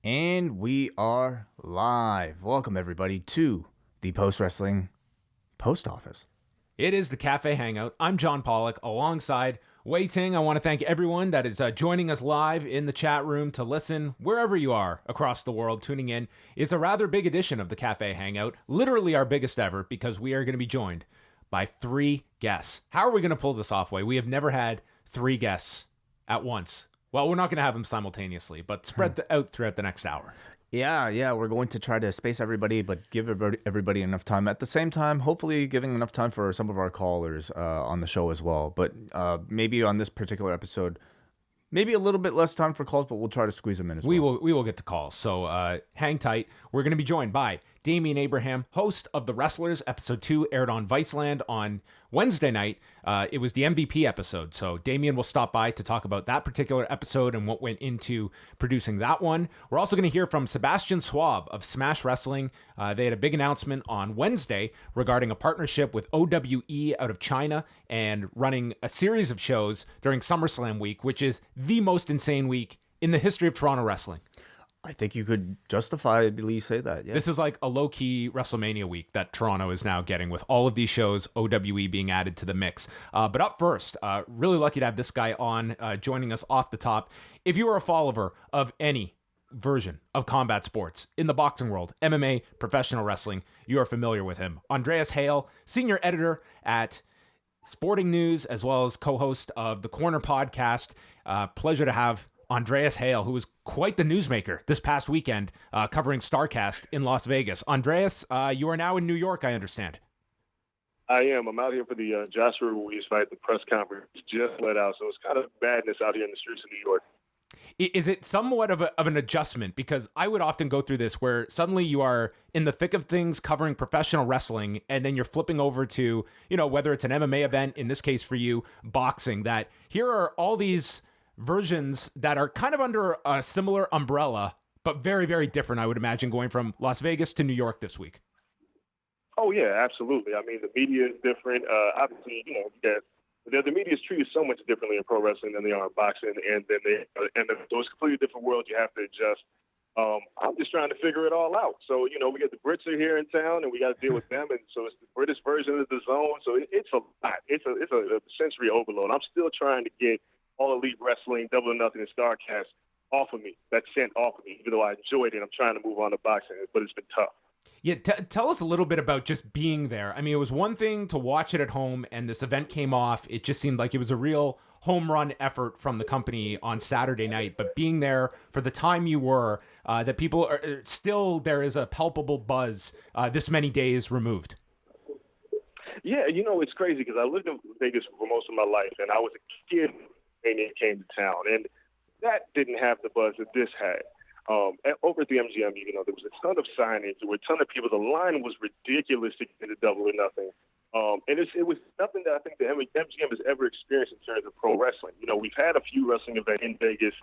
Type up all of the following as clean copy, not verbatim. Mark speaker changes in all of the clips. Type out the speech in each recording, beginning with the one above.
Speaker 1: And we are live. Welcome, everybody, to the Post Wrestling Post Office.
Speaker 2: It is the Café Hangout. I'm John Pollock alongside Wai Ting. I want to thank everyone that is joining us live in the chat room to listen wherever you are across the world tuning in. It's a rather big edition of the Café Hangout, literally our biggest ever, because we are going to be joined by 3 guests. How are we going to pull this off, Wai? We have never had 3 guests at once. Well, we're not going to have them simultaneously, but spread out throughout the next hour.
Speaker 1: Yeah, we're going to try to space everybody, but give everybody enough time. At the same time, hopefully giving enough time for some of our callers on the show as well. But maybe on this particular episode, maybe a little bit less time for calls, but we'll try to squeeze them in as well.
Speaker 2: We will get to calls, so hang tight. We're going to be joined by Damian Abraham, host of The Wrestlers. Episode 2 aired on Viceland on Wednesday night. It was the MVP episode, so Damian will stop by to talk about that particular episode and what went into producing that one. We're also going to hear from Sebastian Schwab of Smash Wrestling. They had a big announcement on Wednesday regarding a partnership with OWE out of China and running a series of shows during SummerSlam week, which is the most insane week in the history of Toronto wrestling.
Speaker 1: I think you could justifiably say that. Yeah.
Speaker 2: This is like a low-key WrestleMania week that Toronto is now getting with all of these shows, OWE being added to the mix. But up first, really lucky to have this guy on, joining us off the top. If you are a follower of any version of combat sports in the boxing world, MMA, professional wrestling, you are familiar with him. Andreas Hale, senior editor at Sporting News, as well as co-host of the Corner podcast. Pleasure to have Andreas Hale, who was quite the newsmaker this past weekend, covering StarCast in Las Vegas. Andreas, you are now in New York, I understand.
Speaker 3: I am. I'm out here for the Joshua Ruiz fight. The press conference just let out, so it's kind of madness out here in the streets of New York.
Speaker 2: Is it somewhat of an adjustment? Because I would often go through this where suddenly you are in the thick of things covering professional wrestling, and then you're flipping over to, whether it's an MMA event, in this case for you, boxing, that here are all these versions that are kind of under a similar umbrella, but very, very different, I would imagine, going from Las Vegas to New York this week.
Speaker 3: Oh, yeah, absolutely. I mean, the media is different. Obviously, the media is treated so much differently in pro wrestling than they are in boxing, and those completely different worlds you have to adjust. I'm just trying to figure it all out. So, we got the Brits are here in town, and we got to deal with them, and so it's the British version of the Zone. So it's a lot. It's a sensory overload. I'm still trying to get All Elite Wrestling, Double or Nothing, and StarCast off of me. That's sent off of me. Even though I enjoyed it, I'm trying to move on to boxing, but it's been tough.
Speaker 2: Yeah, tell us a little bit about just being there. I mean, it was one thing to watch it at home, and this event came off. It just seemed like it was a real home run effort from the company on Saturday night. But being there for the time you were, that people are still, there is a palpable buzz this many days removed.
Speaker 3: Yeah, it's crazy because I lived in Vegas for most of my life, and I was a kid when it came to town, and that didn't have the buzz that this had. Over at the MGM, there was a ton of signage. There were a ton of people. The line was ridiculous to get into Double or Nothing. And it was nothing that I think the MGM has ever experienced in terms of pro wrestling. We've had a few wrestling events in Vegas.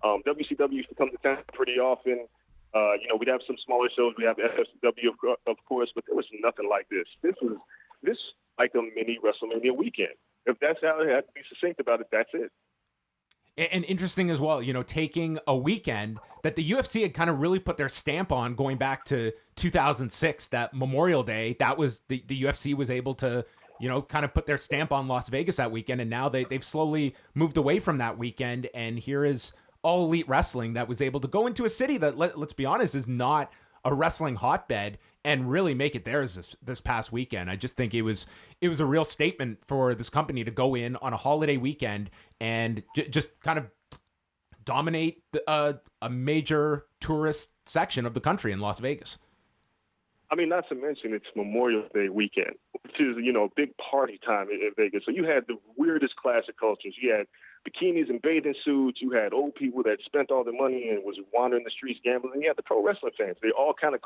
Speaker 3: WCW used to come to town pretty often. We'd have some smaller shows. We have FSW, of course, but there was nothing like this. This was like a mini WrestleMania weekend. If that's how I had to be succinct about it, that's it.
Speaker 2: And interesting as well, taking a weekend that the UFC had kind of really put their stamp on going back to 2006, that Memorial Day. That was the UFC was able to, kind of put their stamp on Las Vegas that weekend. And now they've slowly moved away from that weekend. And here is All Elite Wrestling that was able to go into a city that, let's be honest, is not a wrestling hotbed and really make it theirs this past weekend. I just think it was a real statement for this company to go in on a holiday weekend and just kind of dominate a major tourist section of the country in Las Vegas.
Speaker 3: I mean, not to mention it's Memorial Day weekend, which is, big party time in Vegas. So you had the weirdest clash of cultures. You had bikinis and bathing suits. You had old people that spent all their money and was wandering the streets gambling. And you had the pro wrestling fans. They all kind of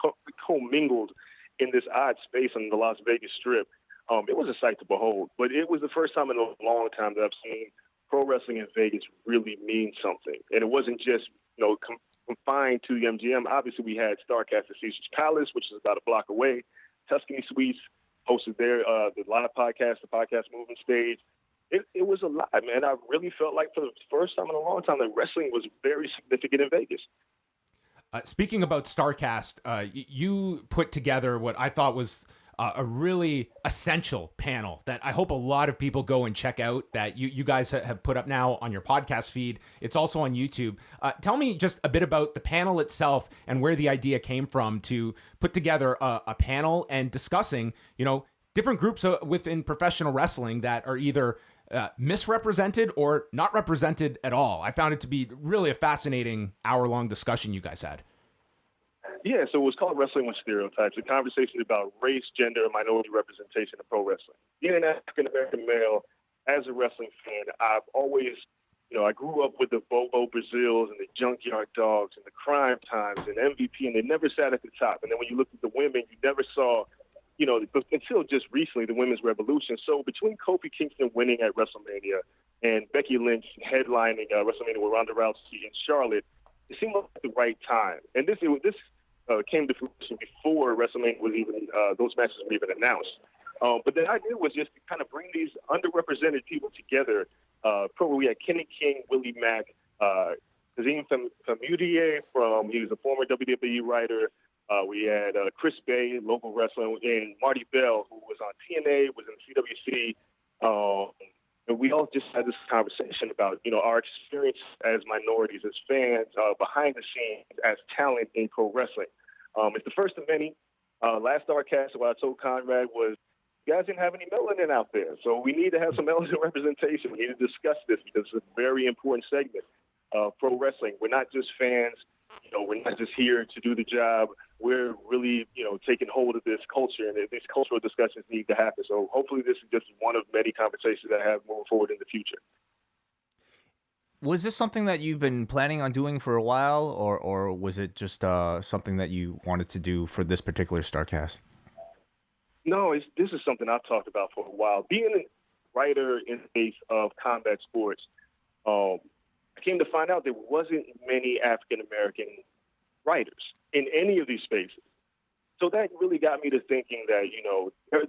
Speaker 3: commingled in this odd space on the Las Vegas Strip. It was a sight to behold. But it was the first time in a long time that I've seen pro wrestling in Vegas really mean something. And it wasn't just, confined to the MGM. Obviously, we had StarCast at Caesar's Palace, which is about a block away. Tuscany Suites hosted there, the live podcast, the podcast movement stage. It was a lot, man. I really felt like for the first time in a long time that wrestling was very significant in Vegas.
Speaker 2: Speaking about StarCast, you put together what I thought was a really essential panel that I hope a lot of people go and check out, that you guys have put up now on your podcast feed. It's also on YouTube. Tell me just a bit about the panel itself and where the idea came from to put together a panel and discussing, different groups within professional wrestling that are either misrepresented or not represented at all. I found it to be really a fascinating hour-long discussion you guys had.
Speaker 3: Yeah, so it was called Wrestling with Stereotypes, a conversation about race, gender, and minority representation in pro wrestling. Being an African-American male, as a wrestling fan, I've always, I grew up with the Bobo Brazils and the Junkyard Dogs and the Crime Times and MVP, and they never sat at the top. And then when you looked at the women, you never saw, until just recently, the Women's Revolution. So between Kofi Kingston winning at WrestleMania and Becky Lynch headlining WrestleMania with Ronda Rousey in Charlotte, it seemed like the right time. And this came to fruition before WrestleMania was even, those matches were even announced. But the idea was just to kind of bring these underrepresented people together. We had Kenny King, Willie Mack, Kazim Famutier he was a former WWE writer. We had Chris Bay, local wrestler, and Marty Bell, who was on TNA, was in the CWC. And we all just had this conversation about, our experience as minorities, as fans, behind the scenes, as talent in pro wrestling. It's the first of many. Last StarCast, what I told Conrad was, you guys didn't have any melanin out there, so we need to have some melanin representation. We need to discuss this because it's a very important segment of pro wrestling. We're not just fans. We're not just here to do the job. We're really, taking hold of this culture, and these cultural discussions need to happen. So hopefully this is just one of many conversations I have moving forward in the future.
Speaker 1: Was this something that you've been planning on doing for a while, or was it just something that you wanted to do for this particular StarCast?
Speaker 3: No, this is something I've talked about for a while. Being a writer in the space of combat sports, I came to find out there wasn't many African-American writers in any of these spaces. So that really got me to thinking that,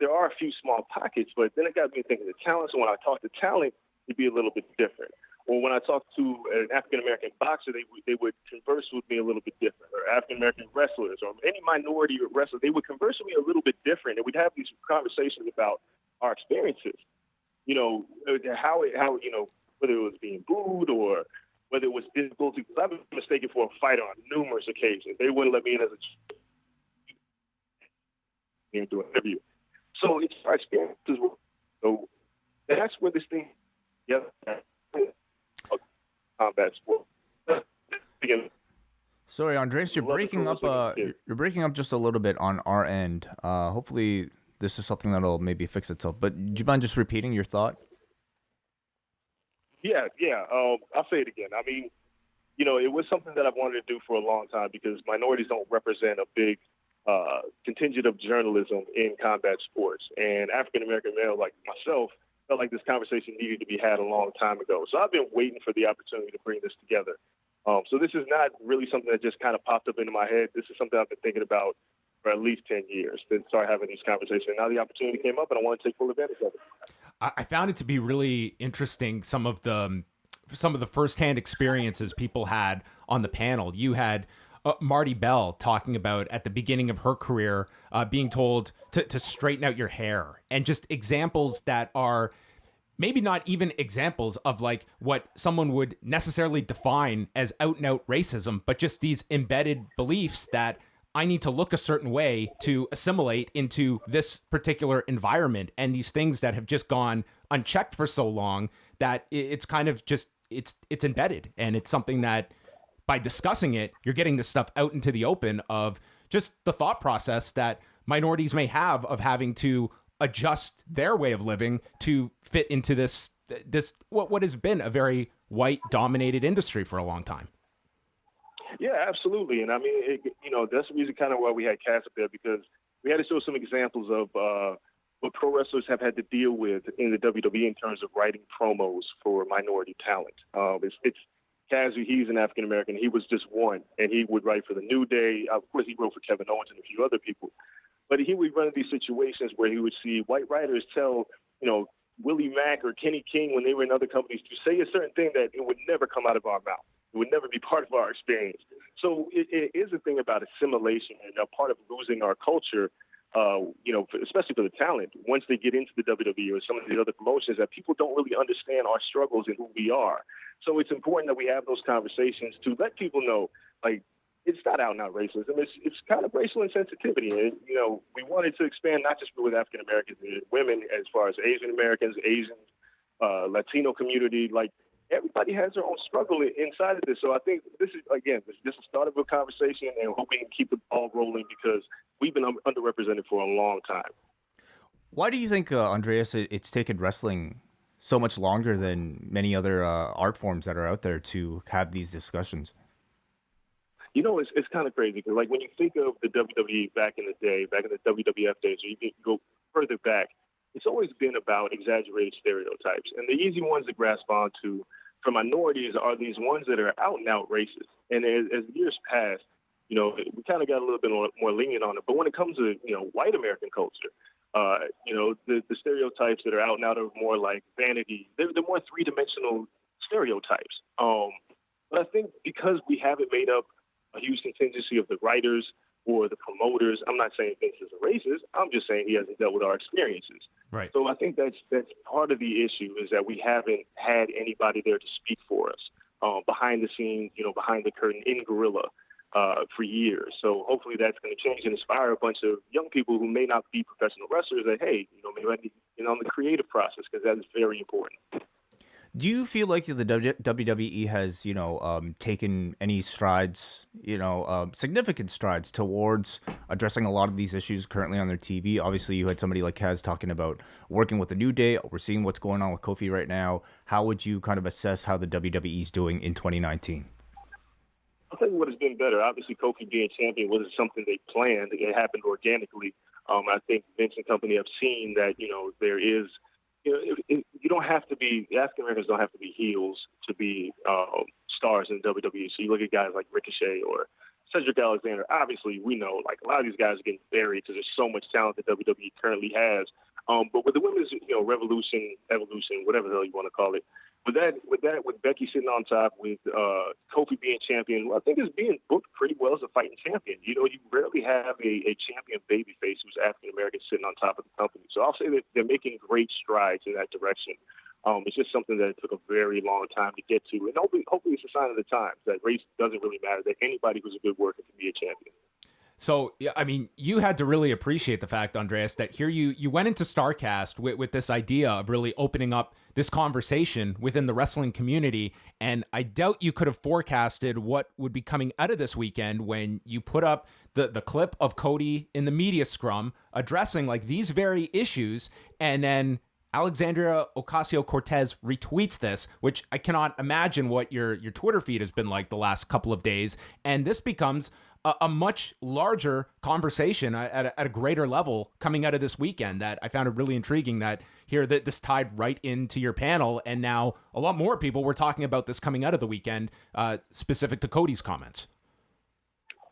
Speaker 3: there are a few small pockets, but then it got me thinking of talent. So when I talk to talent, it'd be a little bit different. Or when I talk to an African-American boxer, they would converse with me a little bit different. Or African-American wrestlers or any minority wrestler, they would converse with me a little bit different. And we'd have these conversations about our experiences. How whether it was being booed or whether it was difficult. Because I've been mistaken for a fighter on numerous occasions. They wouldn't let me in as a do an interview. So it's our experiences. So that's where this thing, combat sport.
Speaker 1: Sorry, Andres, you're breaking up. You're breaking up just a little bit on our end. Hopefully, this is something that'll maybe fix itself. But do you mind just repeating your thought?
Speaker 3: Yeah. I'll say it again. I mean, it was something that I've wanted to do for a long time because minorities don't represent a big contingent of journalism in combat sports. And African-American male like myself felt like this conversation needed to be had a long time ago. So I've been waiting for the opportunity to bring this together. So this is not really something that just kind of popped up into my head. This is something I've been thinking about for at least 10 years to start having these conversations. Now the opportunity came up, and I want to take full advantage of it.
Speaker 2: I found it to be really interesting, some of the firsthand experiences people had on the panel. You had Marty Bell talking about at the beginning of her career being told to straighten out your hair, and just examples that are maybe not even examples of like what someone would necessarily define as out and out racism, but just these embedded beliefs that I need to look a certain way to assimilate into this particular environment, and these things that have just gone unchecked for so long that it's kind of just it's embedded, and it's something that by discussing it, you're getting this stuff out into the open of just the thought process that minorities may have of having to adjust their way of living to fit into this what has been a very white dominated industry for a long time.
Speaker 3: Yeah, absolutely. And I mean, that's the reason kind of why we had Cass up there, because we had to show some examples of what pro wrestlers have had to deal with in the WWE in terms of writing promos for minority talent. It's Cass, he's an African-American. He was just one, and he would write for the New Day. Of course, he wrote for Kevin Owens and a few other people. But he would run into these situations where he would see white writers tell, Willie Mack or Kenny King when they were in other companies to say a certain thing that it would never come out of our mouth. It would never be part of our experience. So it is a thing about assimilation and a part of losing our culture. Especially for the talent, once they get into the WWE or some of the other promotions, that people don't really understand our struggles and who we are. So it's important that we have those conversations to let people know, like, it's not out and out racism. It's kind of racial insensitivity. And, we wanted to expand not just with African Americans and women, as far as Asian Americans, Asians, Latino community. Like, everybody has their own struggle inside of this. So I think this is the start of a conversation, and hope we can keep the ball rolling because we've been underrepresented for a long time.
Speaker 1: Why do you think, Andreas, it's taken wrestling so much longer than many other art forms that are out there to have these discussions?
Speaker 3: It's kind of crazy because, like, when you think of the WWE back in the day, back in the WWF days, or you can go further back, it's always been about exaggerated stereotypes. And the easy ones to grasp onto for minorities are these ones that are out and out racist. And as years pass, we kind of got a little bit more lenient on it. But when it comes to, white American culture, the stereotypes that are out and out are more like vanity. They're more three-dimensional stereotypes. But I think because we haven't made up a huge contingency of the writers or the promoters, I'm not saying Vince is a racist. I'm just saying he hasn't dealt with our experiences.
Speaker 2: Right.
Speaker 3: So I think that's part of the issue, is that we haven't had anybody there to speak for us behind the scenes, behind the curtain in guerrilla for years. So hopefully that's going to change and inspire a bunch of young people who may not be professional wrestlers that, hey, maybe I need to get on the creative process, because that is very important.
Speaker 1: Do you feel like the WWE has, taken any strides, significant strides towards addressing a lot of these issues currently on their TV? Obviously, you had somebody like Kaz talking about working with the New Day. We're seeing what's going on with Kofi right now. How would you kind of assess how the WWE is doing in 2019?
Speaker 3: I'll tell you what has been better. Obviously, Kofi being champion wasn't something they planned. It happened organically. I think Vince and company have seen that, there is, you don't have to be, African Americans don't have to be heels to be stars in WWE. So you look at guys like Ricochet or Cedric Alexander. Obviously, we know, like, a lot of these guys are getting buried because there's so much talent that WWE currently has. But with the women's, revolution, evolution, whatever the hell you want to call it, with Becky sitting on top, with Kofi being champion, I think it's being booked pretty well as a fighting champion. You rarely have a champion babyface who's African American sitting on top of the company. So I'll say that they're making great strides in that direction. It's just something that took a very long time to get to, and hopefully it's a sign of the times that race doesn't really matter. That anybody who's a good worker can be a champion.
Speaker 2: So, yeah, I mean, you had to really appreciate the fact, Andreas, that here you went into StarCast with this idea of really opening up this conversation within the wrestling community. And I doubt you could have forecasted what would be coming out of this weekend when you put up the clip of Cody in the media scrum addressing like these very issues. And then Alexandria Ocasio-Cortez retweets this, which I cannot imagine what your Twitter feed has been like the last couple of days. And this becomes a much larger conversation at a greater level coming out of this weekend, that I found it really intriguing that here that this tied right into your panel. And now a lot more people were talking about this coming out of the weekend, specific to Cody's comments.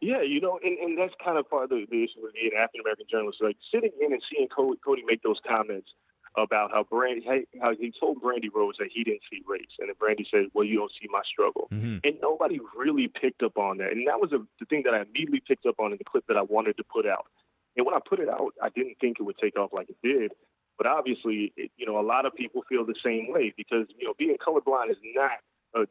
Speaker 3: Yeah, and that's kind of part of the issue with being an African-American journalist, like sitting in and seeing Cody make those comments about how he told Brandy Rhodes that he didn't see race, and then Brandy said, "Well, you don't see my struggle," and nobody really picked up on that. And that was the thing that I immediately picked up on in the clip that I wanted to put out. And when I put it out, I didn't think it would take off like it did. But obviously, a lot of people feel the same way because being colorblind is not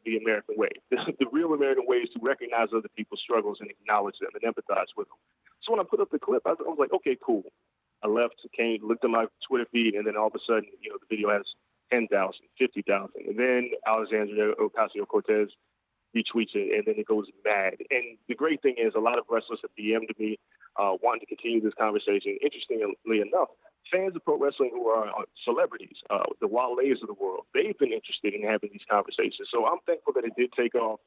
Speaker 3: the American way. The real American way is to recognize other people's struggles and acknowledge them and empathize with them. So when I put up the clip, I was like, okay, cool. I left, looked at my Twitter feed, and then all of a sudden, the video has 10,000, 50,000. And then Alexandria Ocasio-Cortez retweets it, and then it goes mad. And the great thing is a lot of wrestlers have DM'd me wanting to continue this conversation. Interestingly enough, fans of pro wrestling who are celebrities, the Wale's of the world, they've been interested in having these conversations. So I'm thankful that it did take off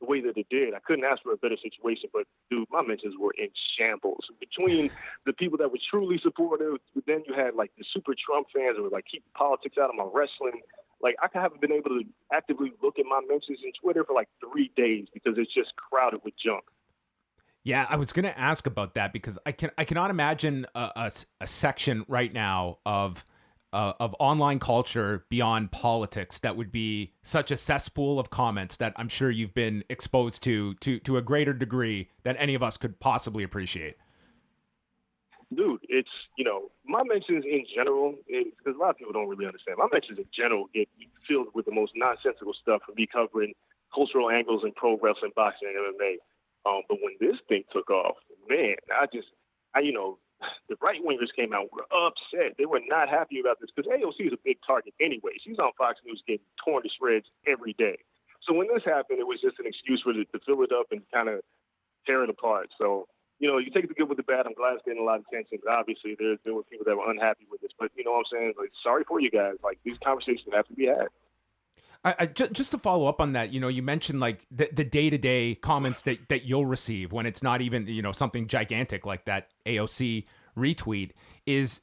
Speaker 3: the way that it did. I couldn't ask for a better situation, but dude, my mentions were in shambles. Between the people that were truly supportive, then you had like the super Trump fans who were like, keep politics out of my wrestling. Like, I haven't been able to actively look at my mentions in Twitter for like 3 days because it's just crowded with junk.
Speaker 2: Yeah, I was going to ask about that because I cannot imagine a section right now of of online culture beyond politics that would be such a cesspool of comments that I'm sure you've been exposed to a greater degree than any of us could possibly appreciate?
Speaker 3: Dude, it's, my mentions in general, because a lot of people don't really understand, my mentions in general get filled with the most nonsensical stuff from me covering cultural angles in pro wrestling, boxing, and MMA. But when this thing took off, man, the right wingers came out, were upset. They were not happy about this because AOC is a big target anyway. She's on Fox News getting torn to shreds every day. So when this happened, it was just an excuse for it to fill it up and kind of tear it apart. So, you take the good with the bad. I'm glad it's getting a lot of attention. But obviously, there were people that were unhappy with this. But you know what I'm saying? Like, sorry for you guys. Like, these conversations have to be had.
Speaker 2: Just to follow up on that, you mentioned like the day-to-day comments that you'll receive when it's not even, something gigantic like that AOC retweet is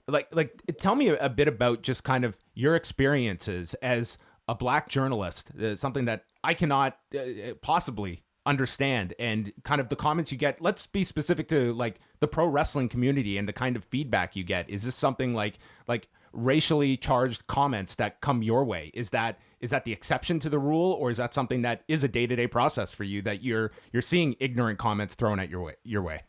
Speaker 2: like tell me a bit about just kind of your experiences as a black journalist, something that I cannot possibly understand, and kind of the comments you get. Let's be specific to like the pro wrestling community and the kind of feedback you get. Is this something like racially charged comments that come your way? Is that the exception to the rule, or is that something that is a day-to-day process for you, that you're seeing ignorant comments thrown at your way?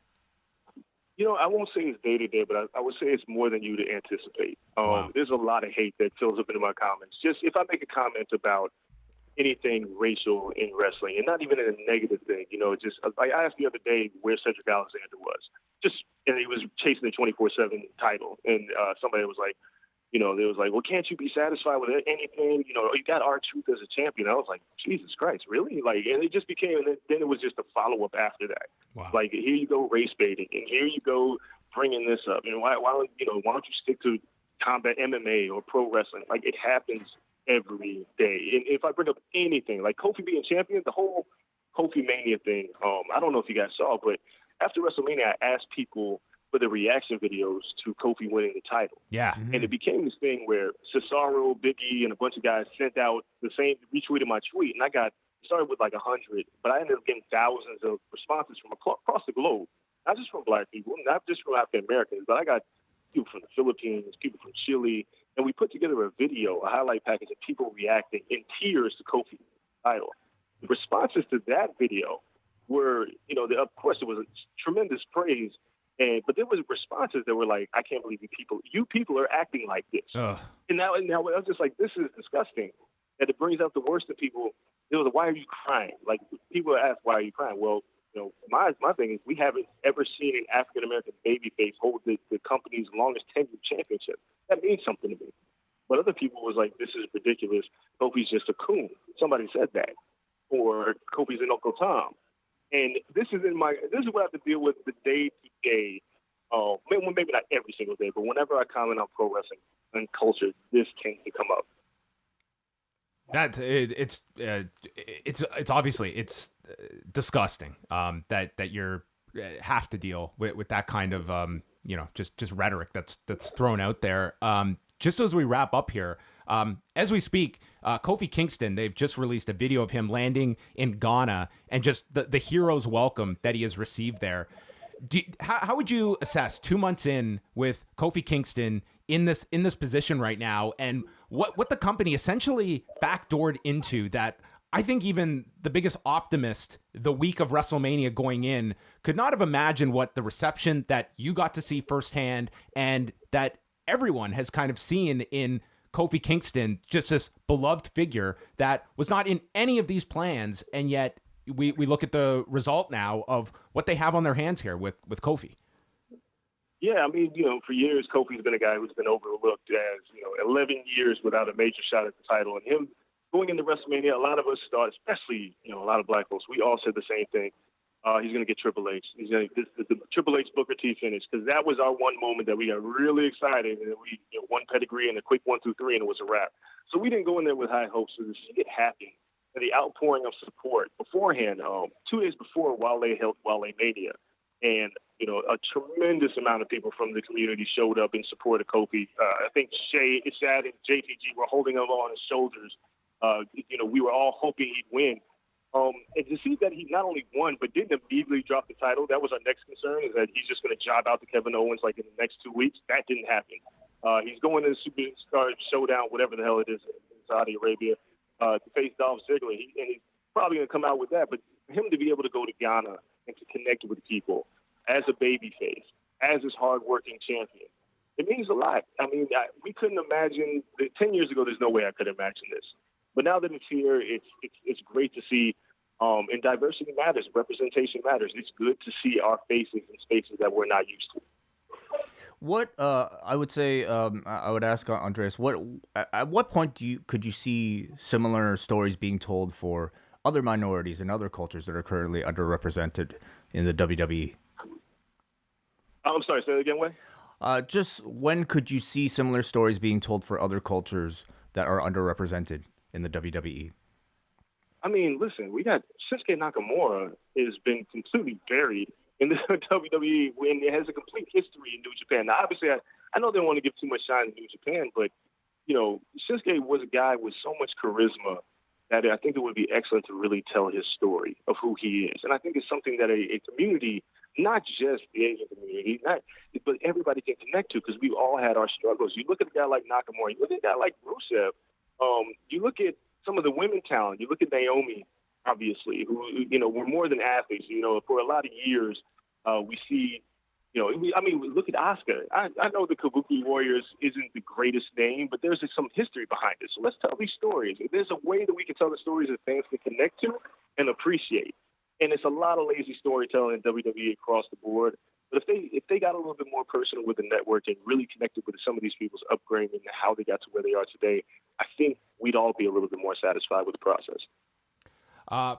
Speaker 3: I won't say it's day-to-day, but I would say it's more than you'd anticipate.
Speaker 2: Wow.
Speaker 3: There's a lot of hate that fills up into my comments. Just if I make a comment about anything racial in wrestling, and not even in a negative thing, just like I asked the other day where Cedric Alexander was. And he was chasing the 24/7 title, and somebody was like, they was like, well, can't you be satisfied with anything? You got R-Truth as a champion. I was like, Jesus Christ, really? Like, and it just became, and then it was just a follow-up after that.
Speaker 2: Wow.
Speaker 3: Like, here you go race baiting, and here you go bringing this up. And why don't you stick to combat MMA or pro wrestling? Like, it happens every day. And if I bring up anything, like Kofi being champion, the whole Kofi Mania thing, I don't know if you guys saw, but after WrestleMania, I asked people for the reaction videos to Kofi winning the title.
Speaker 2: Yeah.
Speaker 3: Mm-hmm. And it became this thing where Cesaro, Big E, and a bunch of guys sent out the same, retweeted my tweet, and I started with like 100, but I ended up getting thousands of responses from across the globe, not just from black people, not just from African Americans, but I got people from the Philippines, people from Chile, and we put together a video, a highlight package of people reacting in tears to Kofi's title. The responses to that video were, of course, it was a tremendous praise, but there was responses that were like, I can't believe you people are acting like this.
Speaker 2: Ugh.
Speaker 3: And now I was just like, this is disgusting. And it brings out the worst in people. It was like, why are you crying? Like, people ask, why are you crying? Well, my thing is, we haven't ever seen an African-American babyface hold the company's longest tenured championship. That means something to me. But other people was like, this is ridiculous. Kofi's just a coon. Somebody said that. Or Kofi's an Uncle Tom. And this is what I have to deal with the day-to-day. Maybe not every single day, but whenever I comment on pro wrestling and culture, this tends to come up.
Speaker 2: It's obviously it's disgusting that you're have to deal with that kind of just rhetoric that's thrown out there. Just as we wrap up here, as we speak, Kofi Kingston, they've just released a video of him landing in Ghana and just the hero's welcome that he has received there. How would you assess 2 months in with Kofi Kingston in this position right now, and what the company essentially backdoored into that? I think even the biggest optimist the week of WrestleMania going in could not have imagined what the reception that you got to see firsthand and that everyone has kind of seen in Kofi Kingston, just this beloved figure that was not in any of these plans, and yet we look at the result now of what they have on their hands here with Kofi.
Speaker 3: Yeah, I mean, for years, Kofi's been a guy who's been overlooked as, 11 years without a major shot at the title. And him going into WrestleMania, a lot of us thought, especially, a lot of black folks, we all said the same thing. He's going to get Triple H. He's going to the Triple H Booker T finish, because that was our one moment that we got really excited, and we one pedigree and a quick 1, 2, 3, and it was a wrap. So we didn't go in there with high hopes. So to see it happen, and the outpouring of support beforehand, 2 days before Wale Mania, and a tremendous amount of people from the community showed up in support of Kofi. I think Shad and JTG were holding him on his shoulders. We were all hoping he'd win. And to see that he not only won, but didn't immediately drop the title, that was our next concern, is that he's just going to job out to Kevin Owens like in the next 2 weeks. That didn't happen. He's going to the Superstar Showdown, whatever the hell it is, in Saudi Arabia, to face Dolph Ziggler. And he's probably going to come out with that. But for him to be able to go to Ghana and to connect with people as a babyface, as this hardworking champion, it means a lot. I mean, we couldn't imagine 10 years ago. There's no way I could imagine this. But now that it's here, it's great to see. And diversity matters. Representation matters. It's good to see our faces in spaces that we're not used to.
Speaker 1: What I would say, I would ask Andreas, at what point could you see similar stories being told for other minorities and other cultures that are currently underrepresented in the WWE?
Speaker 3: I'm sorry, say that again, Wayne?
Speaker 1: Just when could you see similar stories being told for other cultures that are underrepresented in the WWE?
Speaker 3: I mean, listen, we got Shinsuke Nakamura has been completely buried in the WWE when it has a complete history in New Japan. Now, obviously, I know they don't want to give too much shine to New Japan, but, you know, Shinsuke was a guy with so much charisma that I think it would be excellent to really tell his story of who he is. And I think it's something that a community, not just the Asian community, but everybody can connect to, because we've all had our struggles. You look at a guy like Nakamura, you look at a guy like Rusev, you look at some of the women talent, you look at Naomi, obviously, who, you know, were more than athletes. You know, for a lot of years, we see, you know, look at Asuka. I know the Kabuki Warriors isn't the greatest name, but there's some history behind it. So let's tell these stories. There's a way that we can tell the stories that fans can connect to and appreciate. And it's a lot of lazy storytelling in WWE across the board. But if they got a little bit more personal with the network and really connected with some of these people's upbringing and how they got to where they are today, I think we'd all be a little bit more satisfied with the process.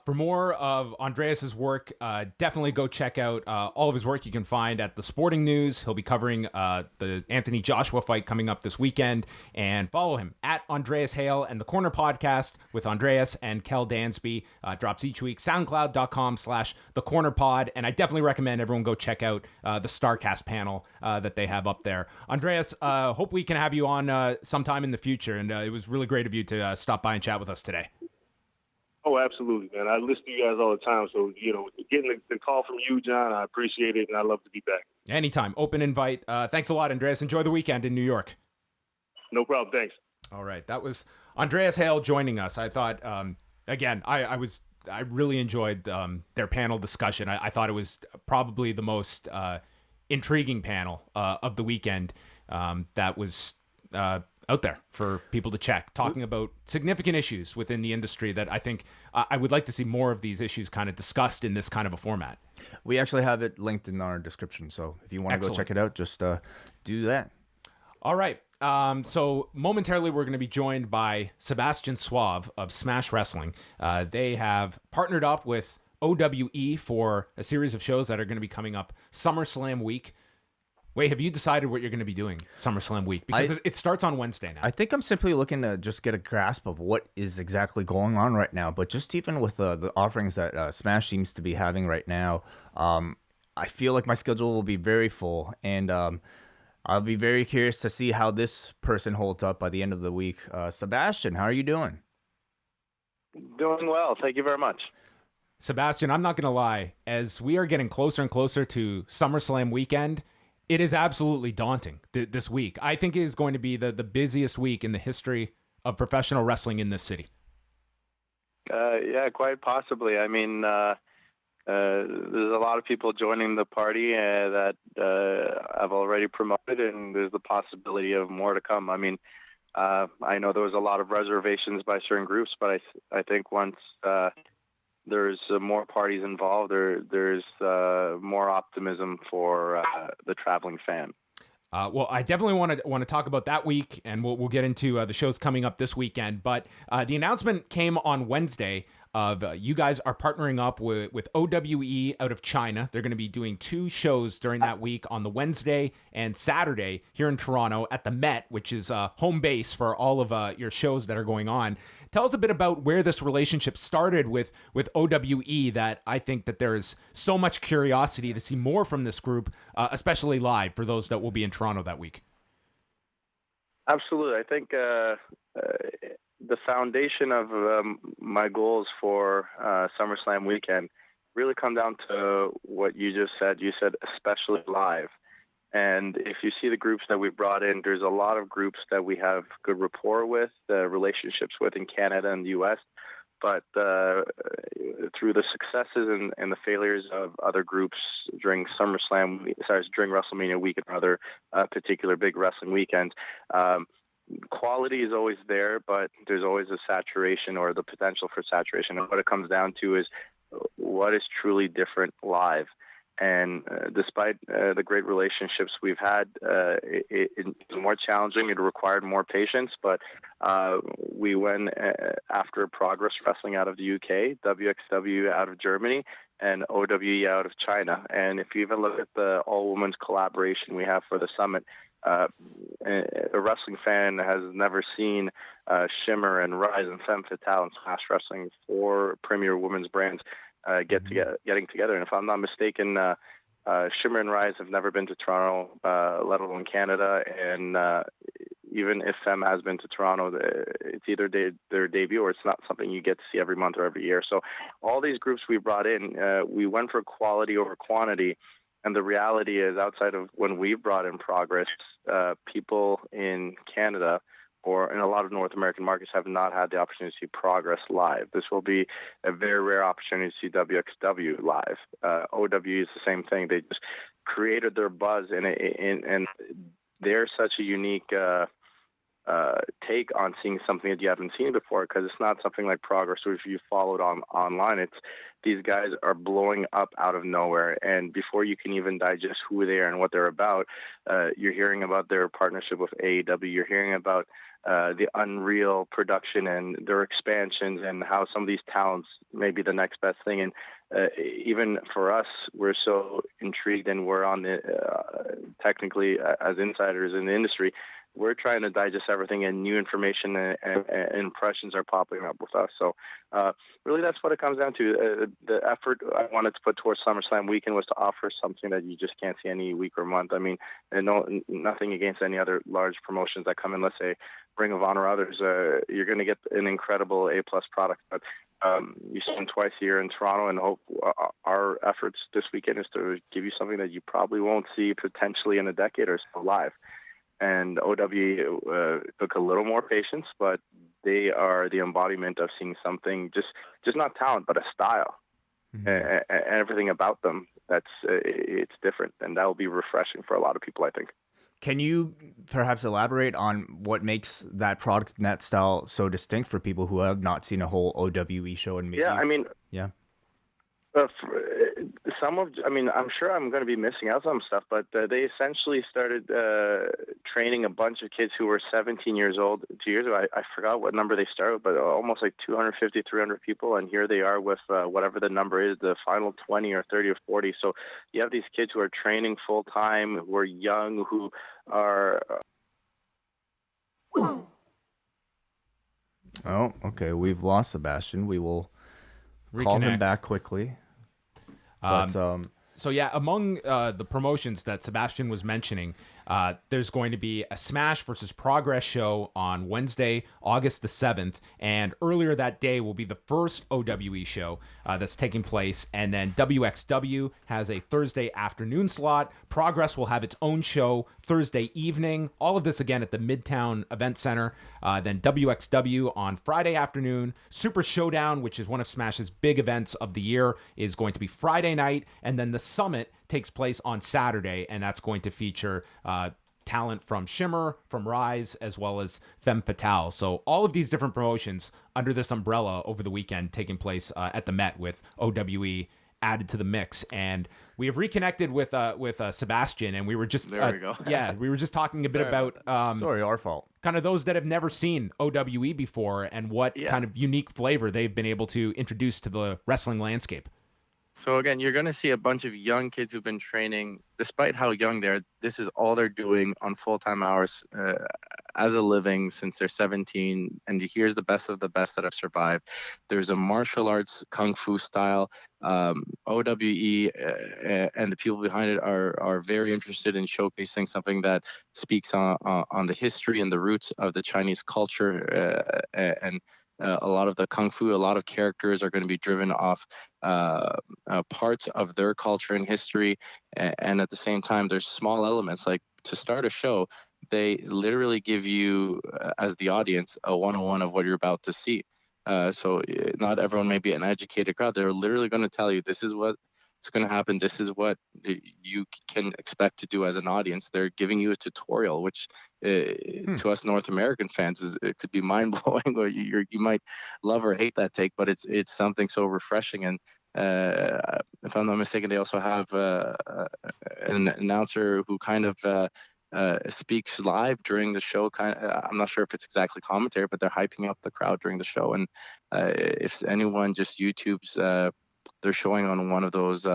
Speaker 2: For more of Andreas's work, definitely go check out all of his work. You can find at the Sporting News. He'll be covering the Anthony Joshua fight coming up this weekend, and follow him at Andreas Hale. And the Corner Podcast with Andreas and Kel Dansby drops each week. SoundCloud.com/thecornerpod. And I definitely recommend everyone go check out the StarCast panel that they have up there. Andreas, hope we can have you on sometime in the future. And it was really great of you to stop by and chat with us today.
Speaker 3: Oh, absolutely, man. I listen to you guys all the time. So, you know, getting the call from you, John, I appreciate it, and I'd love to be back.
Speaker 2: Anytime. Open invite. Thanks a lot, Andreas. Enjoy the weekend in New York.
Speaker 3: No problem. Thanks.
Speaker 2: All right. That was Andreas Hale joining us. I thought, again, I really enjoyed their panel discussion. I thought it was probably the most intriguing panel of the weekend that was out there for people to check, talking about significant issues within the industry that I think I would like to see more of these issues kind of discussed in this kind of a format.
Speaker 1: We actually have it linked in our description, so if you want to go check it out, just do that. All
Speaker 2: right. So momentarily, we're going to be joined by Sebastian Suave of Smash Wrestling. They have partnered up with OWE for a series of shows that are going to be coming up SummerSlam week. Wait, have you decided what you're going to be doing SummerSlam week? Because it starts on Wednesday now.
Speaker 1: I think I'm simply looking to just get a grasp of what is exactly going on right now. But just even with the offerings that Smash seems to be having right now, I feel like my schedule will be very full. And I'll be very curious to see how this person holds up by the end of the week. Sebastian, how are you doing?
Speaker 4: Doing well. Thank you very much.
Speaker 2: Sebastian, I'm not going to lie. As we are getting closer and closer to SummerSlam weekend, it is absolutely daunting this week. I think it is going to be the busiest week in the history of professional wrestling in this city.
Speaker 4: Yeah, quite possibly. I mean, there's a lot of people joining the party that I've already promoted, and there's the possibility of more to come. I mean, I know there was a lot of reservations by certain groups, but I think once there's more parties involved, there's more optimism for the traveling fan.
Speaker 2: Well, I definitely want to talk about that week, and we'll get into the shows coming up this weekend. But the announcement came on Wednesday of you guys are partnering up with OWE out of China. They're going to be doing 2 shows during that week on the Wednesday and Saturday here in Toronto at the Met, which is home base for all of your shows that are going on. Tell us a bit about where this relationship started with OWE, that I think that there is so much curiosity to see more from this group, especially live for those that will be in Toronto that week.
Speaker 4: Absolutely. I think the foundation of my goals for SummerSlam weekend really come down to what you just said. You said especially live. And if you see the groups that we've brought in, there's a lot of groups that we have good rapport with, relationships with in Canada and the U.S. But through the successes and the failures of other groups during during WrestleMania weekend or other particular big wrestling weekends, quality is always there, but there's always a saturation or the potential for saturation. And what it comes down to is what is truly different live. And despite the great relationships we've had, it's more challenging. It required more patience, but we went after Progress Wrestling out of the UK, WXW out of Germany, and OWE out of China. And if you even look at the all-women's collaboration we have for the summit, a wrestling fan has never seen Shimmer and Rise and Femme Fatale and Smash Wrestling, 4 premier women's brands, getting together. And if I'm not mistaken, Shimmer and Rise have never been to Toronto, let alone Canada. And even if Femme has been to Toronto, it's either their debut or it's not something you get to see every month or every year. So all these groups we brought in, we went for quality over quantity. And the reality is, outside of when we brought in Progress, people in Canada or in a lot of North American markets have not had the opportunity to see Progress live. This will be a very rare opportunity to see WXW live. OWE is the same thing. They just created their buzz, and they're such a unique take on seeing something that you haven't seen before, because it's not something like Progress, or if you followed online, it's these guys are blowing up out of nowhere, and before you can even digest who they are and what they're about, you're hearing about their partnership with AEW, you're hearing about the Unreal production and their expansions and how some of these talents may be the next best thing. And even for us, we're so intrigued, and we're on the technically as insiders in the industry, we're trying to digest everything, and new information and impressions are popping up with us. So really that's what it comes down to. The effort I wanted to put towards SummerSlam weekend was to offer something that you just can't see any week or month. I mean, nothing against any other large promotions that come in, let's say Ring of Honor or others. You're going to get an incredible A-plus product. But you see them twice a year in Toronto, and hope our efforts this weekend is to give you something that you probably won't see potentially in a decade or so live. And OWE took a little more patience, but they are the embodiment of seeing something, just not talent, but a style, and everything about them. It's different, and that will be refreshing for a lot of people, I think.
Speaker 1: Can you perhaps elaborate on what makes that product and that style so distinct for people who have not seen a whole OWE show? And maybe,
Speaker 4: yeah. I'm sure I'm going to be missing out on some stuff, but they essentially started training a bunch of kids who were 17 years old 2 years ago. I forgot what number they started, but almost like 250, 300 people, and here they are with whatever the number is, the final 20 or 30 or 40. So you have these kids who are training full-time, who are young, who are...
Speaker 1: Oh, okay. We've lost Sebastian. We will call him back quickly.
Speaker 2: So yeah, among the promotions that Sebastian was mentioning, there's going to be a Smash versus Progress show on Wednesday, August the 7th, and earlier that day will be the first OWE show that's taking place, and then WXW has a Thursday afternoon slot. Progress will have its own show Thursday evening. All of this again at the Midtown Event Center. Then WXW on Friday afternoon. Super Showdown, which is one of Smash's big events of the year, is going to be Friday night, and then the Summit takes place on Saturday, and that's going to feature talent from Shimmer, from Rise, as well as Femme Fatale. So all of these different promotions under this umbrella over the weekend taking place at the Met, with OWE added to the mix. And we have reconnected with Sebastian, and we were just
Speaker 5: there we go.
Speaker 2: we were just talking a bit about
Speaker 1: sorry, our fault.
Speaker 2: Kind of those that have never seen OWE before, and what kind of unique flavor they've been able to introduce to the wrestling landscape.
Speaker 5: So again, you're going to see a bunch of young kids who've been training, despite how young they are. This is all they're doing on full-time hours as a living since they're 17. And here's the best of the best that have survived. There's a martial arts kung fu style. OWE and the people behind it are very interested in showcasing something that speaks on the history and the roots of the Chinese culture, and a lot of the kung fu, a lot of characters are going to be driven off parts of their culture and history, and at the same time, there's small elements like to start a show. They literally give you, as the audience, a 101 of what you're about to see. So not everyone may be an educated crowd. They're literally going to tell you this is what it's going to happen. This is what you can expect to do as an audience. They're giving you a tutorial, which to us North American fans it could be mind blowing, or you might love or hate that take, but it's something so refreshing. And if I'm not mistaken, they also have an announcer who kind of speaks live during the show. I'm not sure if it's exactly commentary, but they're hyping up the crowd during the show. And if anyone just YouTube's, they're showing on one of those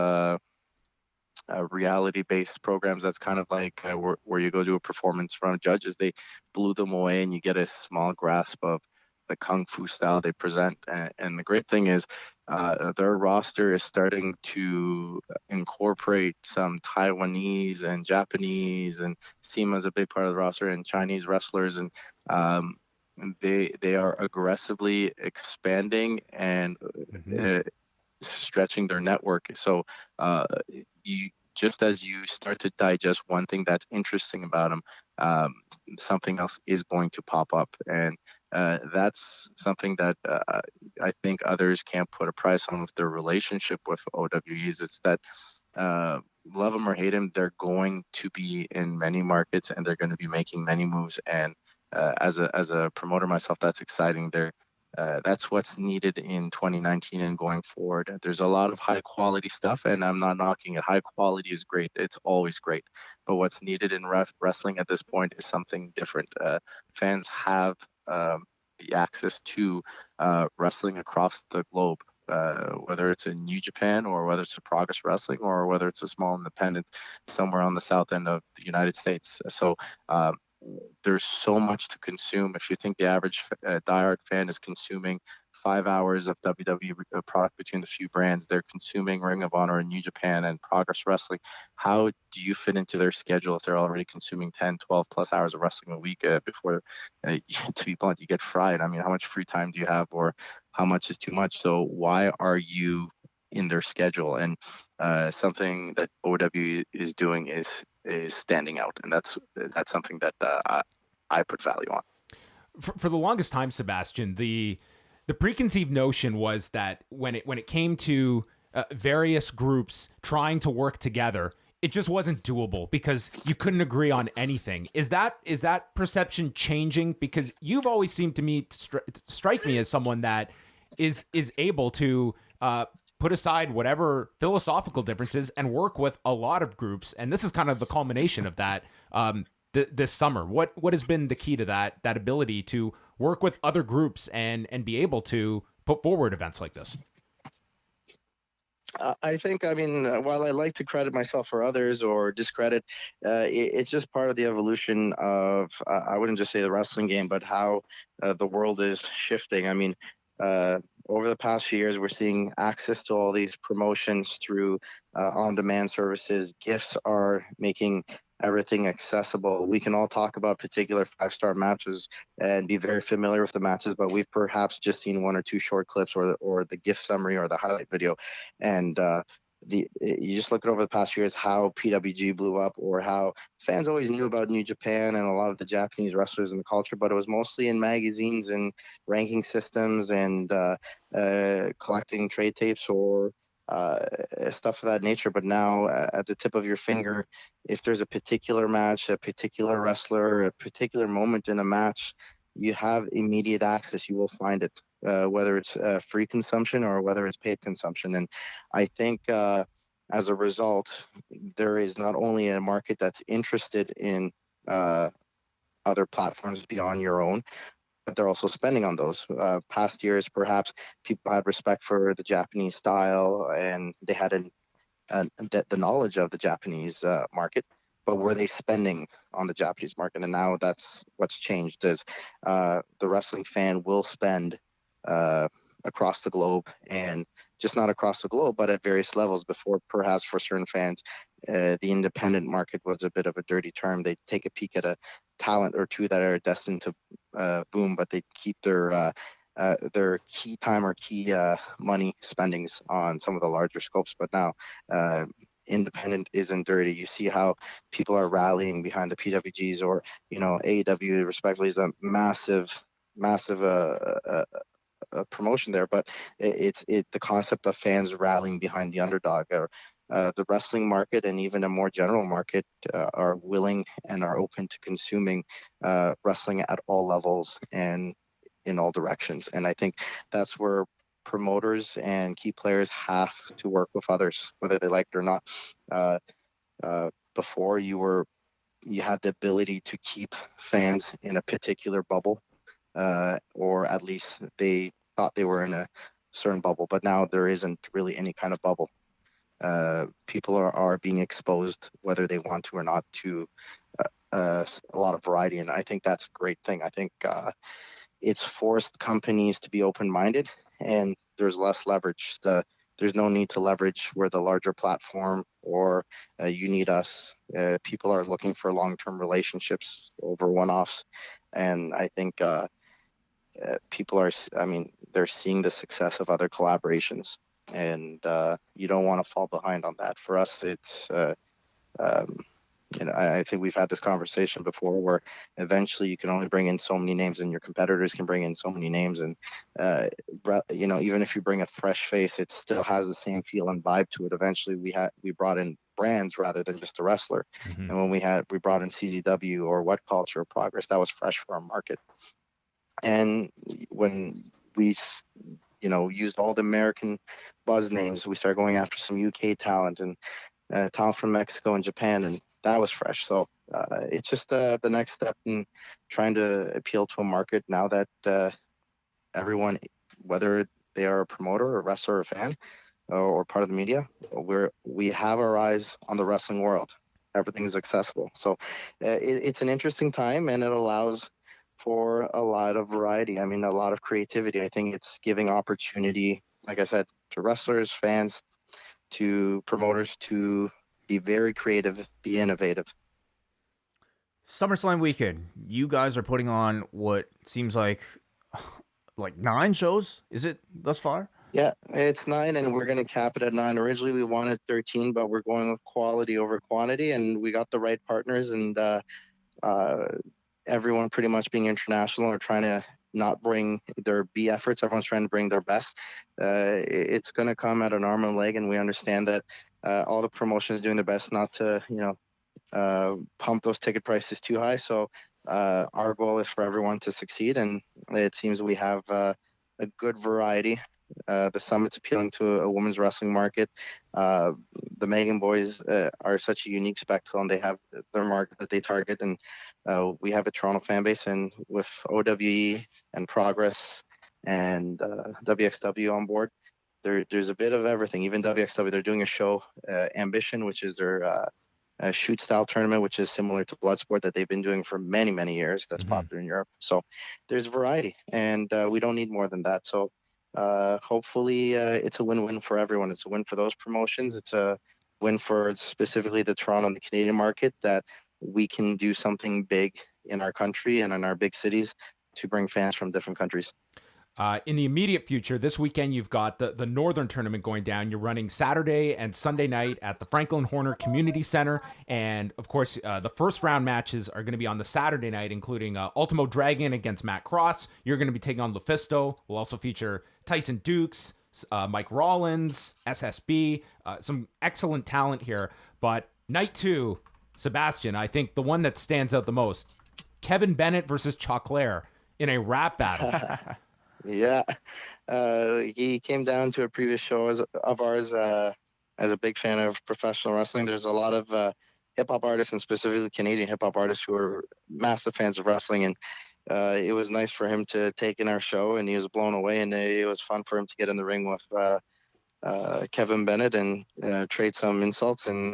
Speaker 5: reality-based programs that's kind of like where you go do a performance from judges. They blew them away, and you get a small grasp of the kung fu style they present. And the great thing is their roster is starting to incorporate some Taiwanese and Japanese, and SEMA is a big part of the roster, and Chinese wrestlers, and they are aggressively expanding and stretching their network. So you just as you start to digest one thing that's interesting about them, something else is going to pop up, and that's something that I think others can't put a price on with their relationship with OWEs. It's that love them or hate them, they're going to be in many markets and they're going to be making many moves. And as a promoter myself, that's exciting. That's what's needed in 2019 and going forward. There's a lot of high quality stuff, and I'm not knocking it. High quality is great. It's always great. But what's needed in wrestling at this point is something different. Fans have the access to wrestling across the globe, whether it's in New Japan or whether it's a Progress Wrestling or whether it's a small independent somewhere on the south end of the United States. So there's so much to consume. If you think the average diehard fan is consuming 5 hours of WWE product between the few brands, they're consuming Ring of Honor and New Japan and Progress Wrestling. How do you fit into their schedule if they're already consuming 10, 12 plus hours of wrestling a week before, to be blunt, you get fried? I mean, how much free time do you have, or how much is too much? So why are you in their schedule? And something that OW is doing is standing out, and that's something that I put value on.
Speaker 2: For the longest time, Sebastian, the preconceived notion was that when it came to various groups trying to work together, it just wasn't doable because you couldn't agree on anything. Is that perception changing? Because you've always seemed to me to strike me as someone that is able to put aside whatever philosophical differences and work with a lot of groups. And this is kind of the culmination of that this summer. What has been the key to that ability to work with other groups and be able to put forward events like this?
Speaker 4: I think, while I like to credit myself for others or discredit, it's just part of the evolution of, I wouldn't just say the wrestling game, but how the world is shifting. Over the past few years, we're seeing access to all these promotions through on-demand services. Gifts are making everything accessible. We can all talk about particular 5-star matches and be very familiar with the matches, but we've perhaps just seen 1 or 2 short clips or the gift summary or the highlight video. And you just look at over the past years how PWG blew up, or how fans always knew about New Japan and a lot of the Japanese wrestlers in the culture, but it was mostly in magazines and ranking systems and collecting trade tapes or stuff of that nature. But now at the tip of your finger, if there's a particular match, a particular wrestler, a particular moment in a match, you have immediate access. You will find it, whether it's free consumption or whether it's paid consumption. And I think as a result, there is not only a market that's interested in other platforms beyond your own, but they're also spending on those. Past years, perhaps people had respect for the Japanese style and they had the knowledge of the Japanese market, but were they spending on the Japanese market? And now that's what's changed, is the wrestling fan will spend across the globe, and just not across the globe, but at various levels. Before, perhaps for certain fans, the independent market was a bit of a dirty term. They take a peek at a talent or two that are destined to boom, but they keep their
Speaker 5: their key time or key money spendings on some of the larger scopes. But now, independent isn't dirty. You see how people are rallying behind the PWGs, or AEW respectively is a massive promotion there, but it's the concept of fans rallying behind the underdog, or the wrestling market and even a more general market are willing and are open to consuming wrestling at all levels and in all directions. And I think that's where promoters and key players have to work with others, whether they like it or not. Before you had the ability to keep fans in a particular bubble, or at least they thought they were in a certain bubble, but now there isn't really any kind of bubble. People are being exposed, whether they want to or not, to a lot of variety, and I think that's a great thing. I think it's forced companies to be open-minded, and there's less leverage. There's no need to leverage where the larger platform or you need us. People are looking for long-term relationships over one-offs, and I think people are, they're seeing the success of other collaborations, and you don't want to fall behind on that. For us, it's I think we've had this conversation before, where eventually you can only bring in so many names, and your competitors can bring in so many names, and even if you bring a fresh face, it still has the same feel and vibe to it. Eventually, we brought in brands rather than just a wrestler, and when we brought in CZW or What Culture or Progress, that was fresh for our market. And when we used all the American buzz names, we started going after some UK talent and talent from Mexico and Japan, and that was fresh. So it's just the next step in trying to appeal to a market now that everyone, whether they are a promoter, or a wrestler, or a fan, or part of the media, we have our eyes on the wrestling world. Everything is accessible. So it's an interesting time, and it allows for a lot of variety. I mean, a lot of creativity. I think it's giving opportunity, like I said, to wrestlers, fans, to promoters to be very creative, be innovative.
Speaker 1: SummerSlam weekend, you guys are putting on what seems like 9 shows. Is it thus far?
Speaker 5: Yeah, it's 9, and we're going to cap it at 9. Originally, we wanted 13, but we're going with quality over quantity, and we got the right partners, and everyone pretty much being international or trying to not bring their B efforts. Everyone's trying to bring their best. It's going to come at an arm and leg, and we understand that all the promotions are doing their best not to, pump those ticket prices too high. So our goal is for everyone to succeed, and it seems we have a good variety. The Summit's appealing to a women's wrestling market. The Megan Boys are such a unique spectacle, and they have their market that they target. And we have a Toronto fan base, and with OWE and Progress and WXW on board, there's a bit of everything. Even WXW, they're doing a show, Ambition, which is their shoot style tournament, which is similar to Bloodsport that they've been doing for many, many years. That's popular in Europe. So there's variety, and we don't need more than that. So hopefully it's a win-win for everyone. It's a win for those promotions. It's a win for specifically the Toronto and the Canadian market, that we can do something big in our country and in our big cities to bring fans from different countries.
Speaker 2: In the immediate future, this weekend, you've got the Northern Tournament going down. You're running Saturday and Sunday night at the Franklin Horner Community Center. And, of course, the first round matches are going to be on the Saturday night, including Ultimo Dragon against Matt Cross. You're going to be taking on Lufisto. We'll also feature Tyson Dukes, Mike Rollins, SSB, some excellent talent here. But night 2, Sebastian, I think the one that stands out the most, Kevin Bennett versus Choclair in a rap battle.
Speaker 5: Yeah, he came down to a previous show of ours as a big fan of professional wrestling. There's a lot of hip-hop artists, and specifically Canadian hip-hop artists, who are massive fans of wrestling, and it was nice for him to take in our show, and he was blown away, and it was fun for him to get in the ring with Kevin Bennett and trade some insults, and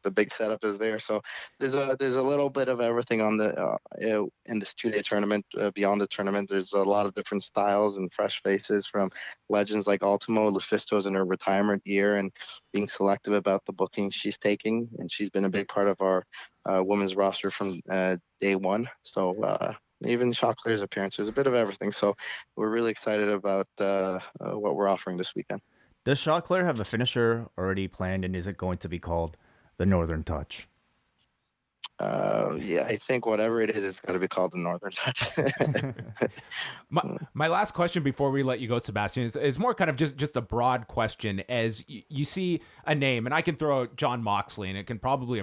Speaker 5: the big setup is there. So there's a little bit of everything on the in this 2-day tournament. Beyond the tournament, there's a lot of different styles and fresh faces, from legends like Ultimo. Lufisto's in her retirement year and being selective about the bookings she's taking, and she's been a big part of our women's roster from day one. So
Speaker 4: even Chocolier's appearances, a bit of everything. So we're really excited about what we're offering this weekend.
Speaker 1: Does Chocolate have a finisher already planned, and is it going to be called the Northern Touch?
Speaker 4: Yeah, I think whatever it is, it's got to be called the Northern Touch.
Speaker 2: My last question before we let you go, Sebastian, is more kind of just a broad question. As you see a name, and I can throw out John Moxley, and it can probably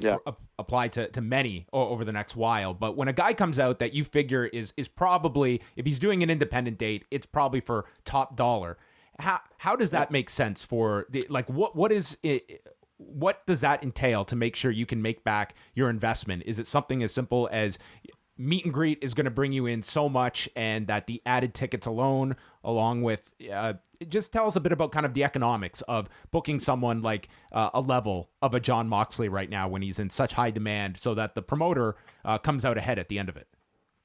Speaker 2: apply to many over the next while. But when a guy comes out that you figure is probably, if he's doing an independent date, it's probably for top dollar. How does that make sense for the, like, what is it? What does that entail to make sure you can make back your investment? Is it something as simple as meet and greet is going to bring you in so much, and that the added tickets alone, along with just tell us a bit about kind of the economics of booking someone like a level of a John Moxley right now when he's in such high demand, so that the promoter comes out ahead at the end of it?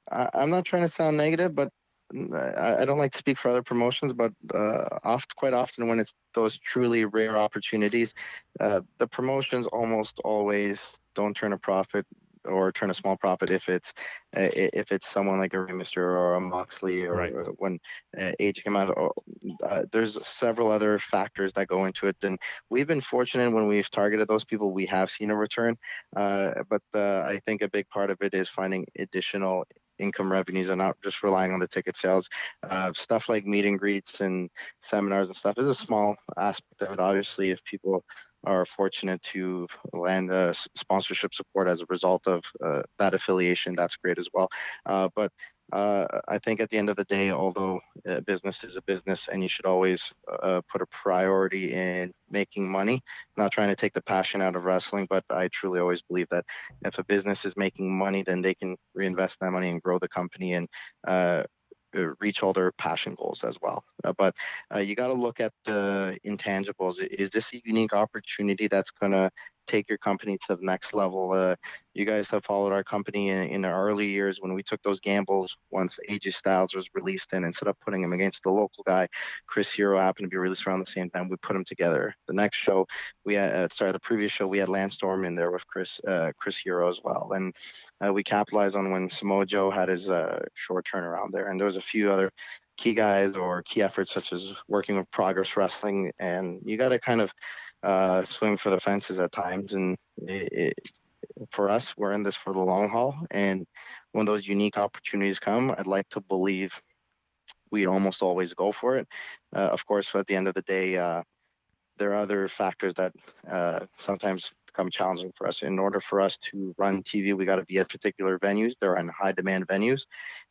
Speaker 4: I'm not trying to sound negative, but I don't like to speak for other promotions, but quite often when it's those truly rare opportunities, the promotions almost always don't turn a profit or turn a small profit if it's someone like a Rey Mysterio or a Moxley, or
Speaker 2: Right.
Speaker 4: When AJ came out. There's several other factors that go into it, and we've been fortunate when we've targeted those people, we have seen a return. But I think a big part of it is finding additional income revenues and not just relying on the ticket sales. Stuff like meet and greets and seminars and stuff is a small aspect of it. Obviously, if people are fortunate to land sponsorship support as a result of that affiliation, that's great as well. But I think at the end of the day, although business is a business, and you should always put a priority in making money, not trying to take the passion out of wrestling, but I truly always believe that if a business is making money, then they can reinvest that money and grow the company and reach all their passion goals as well. But you got to look at the intangibles. Is this a unique opportunity that's going to take your company to the next level? You guys have followed our company in the early years when we took those gambles. Once AJ Styles was released, and instead of putting him against the local guy, Chris Hero happened to be released around the same time, we put him together. The next show, the previous show, we had Lance Storm in there with Chris Hero as well. And we capitalized on when Samoa Joe had his short turnaround there. And there was a few other key guys or key efforts, such as working with Progress Wrestling. And you got to kind of swing for the fences at times. And for us, we're in this for the long haul. And when those unique opportunities come, I'd like to believe we almost always go for it. Of course, at the end of the day, there are other factors that sometimes become challenging for us. In order for us to run TV, we got to be at particular venues. They're in high demand venues,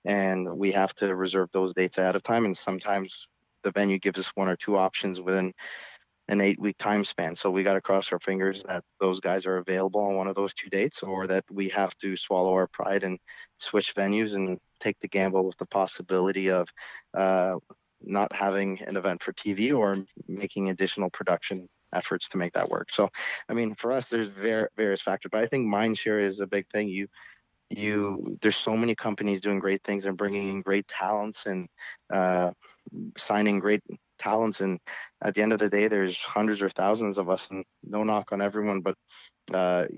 Speaker 4: and we have to reserve those dates ahead of time. And sometimes the venue gives us one or two options within an 8-week time span. So we got to cross our fingers that those guys are available on one of those two dates, or that we have to swallow our pride and switch venues and take the gamble with the possibility of not having an event for TV or making additional production efforts to make that work. So, I mean, for us, there's various factors, but I think mindshare is a big thing. There's so many companies doing great things and bringing in great talents and signing great talents, and at the end of the day, there's hundreds or thousands of us, and no knock on everyone, but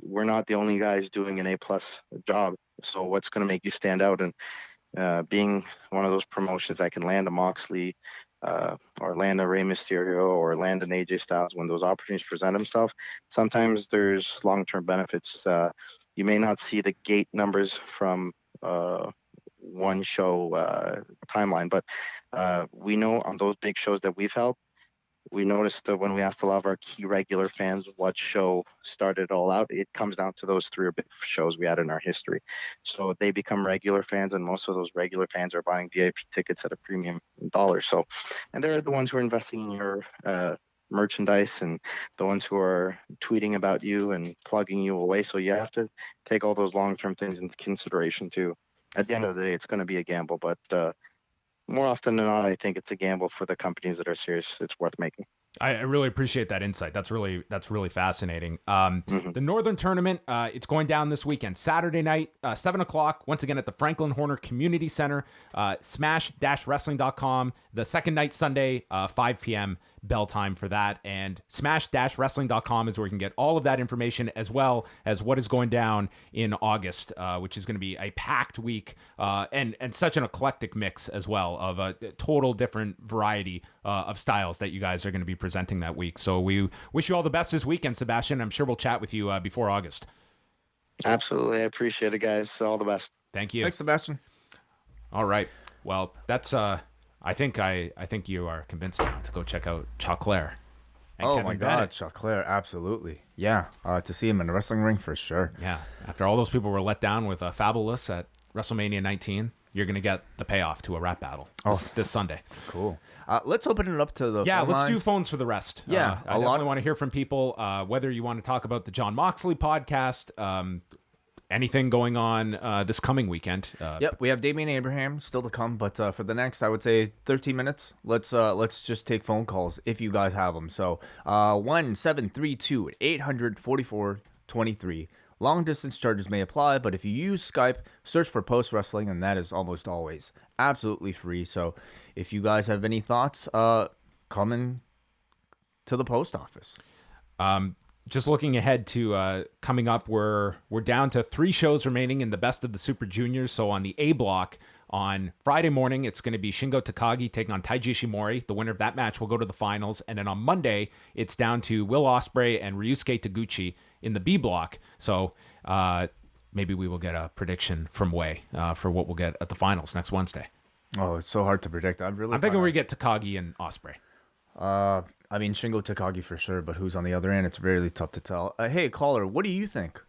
Speaker 4: we're not the only guys doing an A+ job. So what's going to make you stand out? And being one of those promotions that can land a Moxley or land a Rey Mysterio or land an AJ Styles, when those opportunities present themselves, sometimes there's long-term benefits. You may not see the gate numbers from one show timeline, but we know on those big shows that we've held, we noticed that when we asked a lot of our key regular fans what show started it all out, it comes down to those 3 or big shows we had in our history. So they become regular fans, and most of those regular fans are buying VIP tickets at a premium dollar. So, and they're the ones who are investing in your merchandise and the ones who are tweeting about you and plugging you away. So you have to take all those long-term things into consideration too. At the end of the day, it's going to be a gamble, but more often than not, I think it's a gamble for the companies that are serious. It's worth making.
Speaker 2: I really appreciate that insight. That's really fascinating. The Northern Tournament, it's going down this weekend, Saturday night, 7 o'clock, once again at the Franklin Horner Community Center, smash-wrestling.com. The second night, Sunday, 5 p.m., bell time for that. And smash-wrestling.com is where you can get all of that information, as well as what is going down in August, which is going to be a packed week and such an eclectic mix as well of a total different variety of styles that you guys are going to be presenting that week. So we wish you all the best this weekend, Sebastian. I'm sure we'll chat with you before August.
Speaker 5: Absolutely. I appreciate it, guys. All the best.
Speaker 2: Thank you.
Speaker 1: Thanks, Sebastian.
Speaker 2: All right. Well, that's I think you are convinced now to go check out Choclair.
Speaker 1: Oh my God, Choclair, absolutely. Yeah, to see him in a wrestling ring for sure.
Speaker 2: Yeah. After all those people were let down with Fabulous at WrestleMania 19, you're gonna get the payoff to a rap battle this Sunday.
Speaker 1: Cool. Let's open it up to the
Speaker 2: phone let's
Speaker 1: lines.
Speaker 2: do phones for the rest.
Speaker 1: Yeah,
Speaker 2: I definitely want to hear from people, whether you want to talk about the John Moxley podcast, anything going on this coming weekend.
Speaker 1: Yep, we have Damian Abraham still to come, but for the next, I would say 13 minutes, let's just take phone calls if you guys have them. So 1-732-800-4423. Long distance charges may apply, but if you use Skype, search for Post Wrestling, and that is almost always absolutely free. So if you guys have any thoughts, come in to the post office.
Speaker 2: Just looking ahead to coming up, we're down to 3 shows remaining in the Best of the Super Juniors. So on the A block, on Friday morning, it's going to be Shingo Takagi taking on Taiji Ishimori. The winner of that match will go to the finals. And then on Monday, it's down to Will Ospreay and Ryusuke Taguchi in the B block. So maybe we will get a prediction from Wai for what we'll get at the finals next Wednesday.
Speaker 1: Oh, it's so hard to predict. I'm
Speaker 2: thinking we get Takagi and Ospreay.
Speaker 1: I mean, Shingo Takagi for sure, but who's on the other end? It's really tough to tell. Hey, caller, what do you think?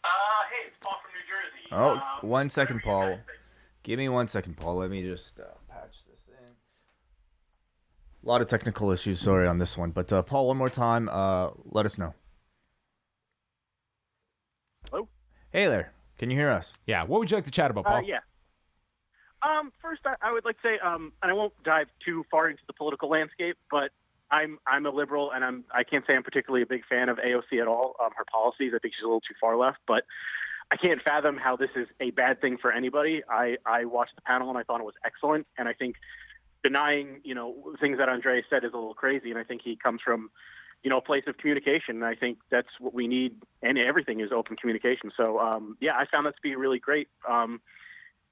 Speaker 6: Hey, it's Paul from New Jersey.
Speaker 1: Oh, 1 second, Paul. Give me 1 second, Paul. Let me just patch this in. A lot of technical issues, sorry, on this one. But, Paul, one more time, let us know.
Speaker 6: Hello?
Speaker 1: Hey there. Can you hear us?
Speaker 2: Yeah, what would you like to chat about, Paul?
Speaker 6: Yeah. First, I would like to say, and I won't dive too far into the political landscape, but I'm a liberal, and I can't say I'm particularly a big fan of AOC at all. Her policies, I think she's a little too far left, but I can't fathom how this is a bad thing for anybody. I watched the panel and I thought it was excellent, and I think denying things that Andre said is a little crazy, and I think he comes from a place of communication, and I think that's what we need, and everything is open communication. So yeah, I found that to be really great.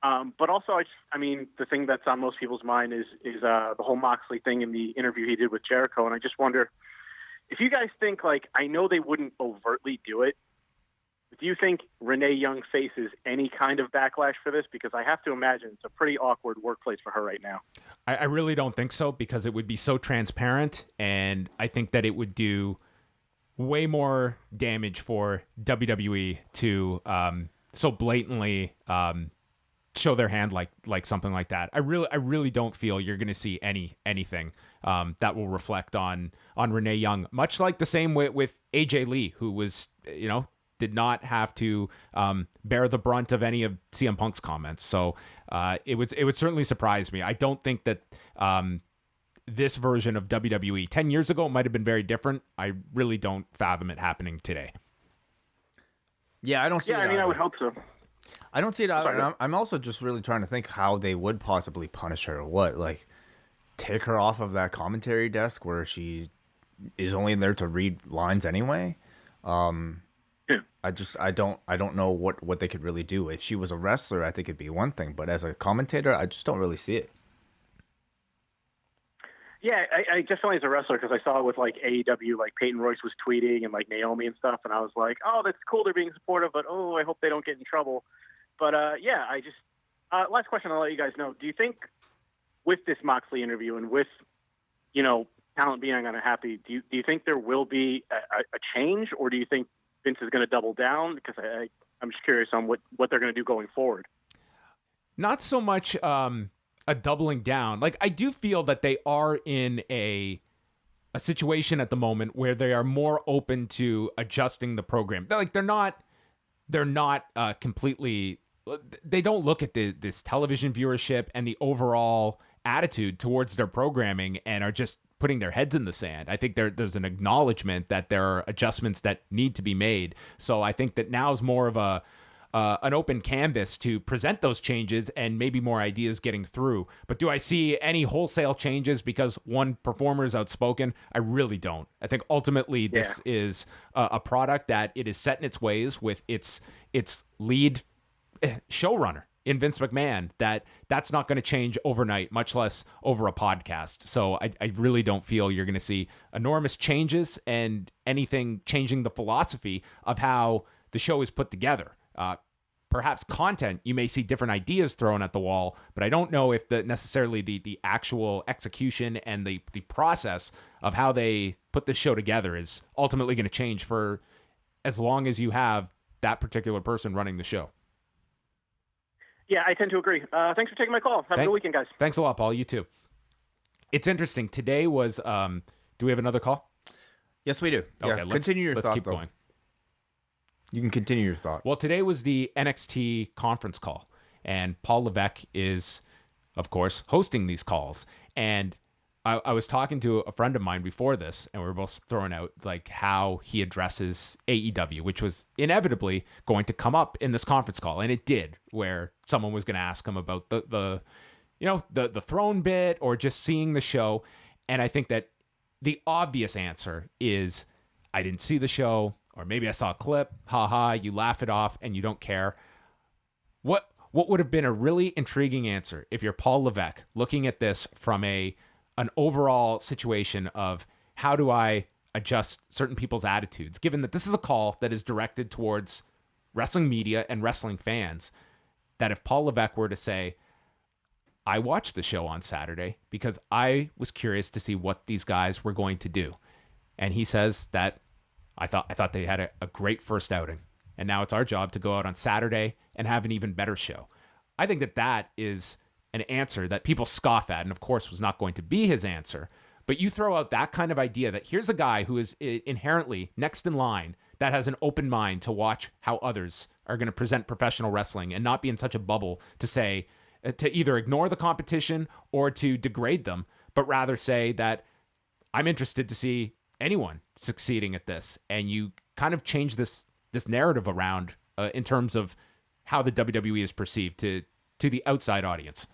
Speaker 6: But also, the thing that's on most people's mind is the whole Moxley thing in the interview he did with Jericho. And I just wonder if you guys think, I know they wouldn't overtly do it, but do you think Renee Young faces any kind of backlash for this? Because I have to imagine it's a pretty awkward workplace for her right now.
Speaker 2: I really don't think so, because it would be so transparent, and I think that it would do way more damage for WWE to so blatantly show their hand like something like that. I really don't feel you're going to see anything that will reflect on Renee Young, much like the same with AJ Lee, who was did not have to bear the brunt of any of CM Punk's comments. So it would certainly surprise me. I don't think that this version of WWE 10 years ago might have been very different. I really don't fathom it happening today.
Speaker 1: Yeah, I don't see it
Speaker 6: I would hope so.
Speaker 1: I don't see it either. And I'm also just really trying to think how they would possibly punish her. What, take her off of that commentary desk where she is only there to read lines anyway?
Speaker 6: Yeah.
Speaker 1: I don't know what they could really do. If she was a wrestler, I think it'd be one thing, but as a commentator, I just don't really see it.
Speaker 6: Yeah, I definitely as a wrestler, because I saw it with AEW, Peyton Royce was tweeting and Naomi and stuff, and I was like, oh, that's cool, they're being supportive, but I hope they don't get in trouble. But yeah, I just last question, I'll let you guys know. Do you think with this Moxley interview and with talent being unhappy, do you think there will be a change, or do you think Vince is going to double down? Because I'm just curious on what they're going to do going forward.
Speaker 2: Not so much a doubling down. I do feel that they are in a situation at the moment where they are more open to adjusting the program. They're not completely. They don't look at this television viewership and the overall attitude towards their programming and are just putting their heads in the sand. I think there's an acknowledgement that there are adjustments that need to be made. So I think that now is more of a an open canvas to present those changes and maybe more ideas getting through. But do I see any wholesale changes because one performer is outspoken? I really don't. I think ultimately this is a product that it is set in its ways with its lead showrunner in Vince McMahon, that's not going to change overnight, much less over a podcast. So I really don't feel you're going to see enormous changes and anything changing the philosophy of how the show is put together. Perhaps content, you may see different ideas thrown at the wall, but I don't know if necessarily the actual execution and the process of how they put this show together is ultimately going to change for as long as you have that particular person running the show.
Speaker 6: Yeah, I tend to agree. Thanks for taking my call. Have a good weekend, guys.
Speaker 2: Thanks a lot, Paul. You too. It's interesting. Today was, do we have another call?
Speaker 1: Yes, we do.
Speaker 2: Okay,
Speaker 1: yeah, continue your thought,
Speaker 2: let's keep
Speaker 1: though.
Speaker 2: going.
Speaker 1: You can continue your thought.
Speaker 2: Well, today was the NXT conference call, and Paul Levesque is, of course, hosting these calls. And I was talking to a friend of mine before this, and we were both throwing out like how he addresses AEW, which was inevitably going to come up in this conference call, and it did, where someone was going to ask him about the throne bit or just seeing the show. And I think that the obvious answer is, I didn't see the show, or maybe I saw a clip. Ha, you laugh it off and you don't care. What would have been a really intriguing answer if you're Paul Levesque looking at this from an overall situation of how do I adjust certain people's attitudes, given that this is a call that is directed towards wrestling media and wrestling fans, that if Paul Levesque were to say, I watched the show on Saturday because I was curious to see what these guys were going to do. And he says that I thought they had a great first outing. And now it's our job to go out on Saturday and have an even better show. I think that is an answer that people scoff at, and of course was not going to be his answer. But you throw out that kind of idea that here's a guy who is inherently next in line that has an open mind to watch how others are going to present professional wrestling and not be in such a bubble to say, to either ignore the competition or to degrade them, but rather say that I'm interested to see anyone succeeding at this. And you kind of change this narrative around in terms of how the WWE is perceived to the outside audience.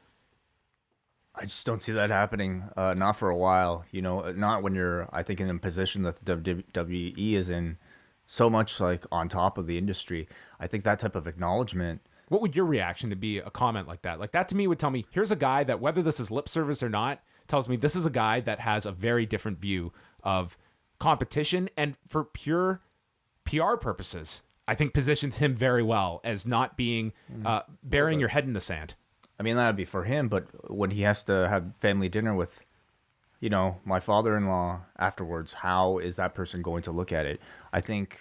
Speaker 1: I just don't see that happening. Not for a while. Not when you're, I think, in the position that the WWE is in, so much like on top of the industry. I think that type of acknowledgement.
Speaker 2: What would your reaction to be a comment like that? Like that to me would tell me, here's a guy that, whether this is lip service or not, tells me this is a guy that has a very different view of competition, and for pure PR purposes, I think positions him very well as not being burying your head in the sand.
Speaker 1: I mean, that'd be for him, but when he has to have family dinner with, my father-in-law afterwards, how is that person going to look at it? I think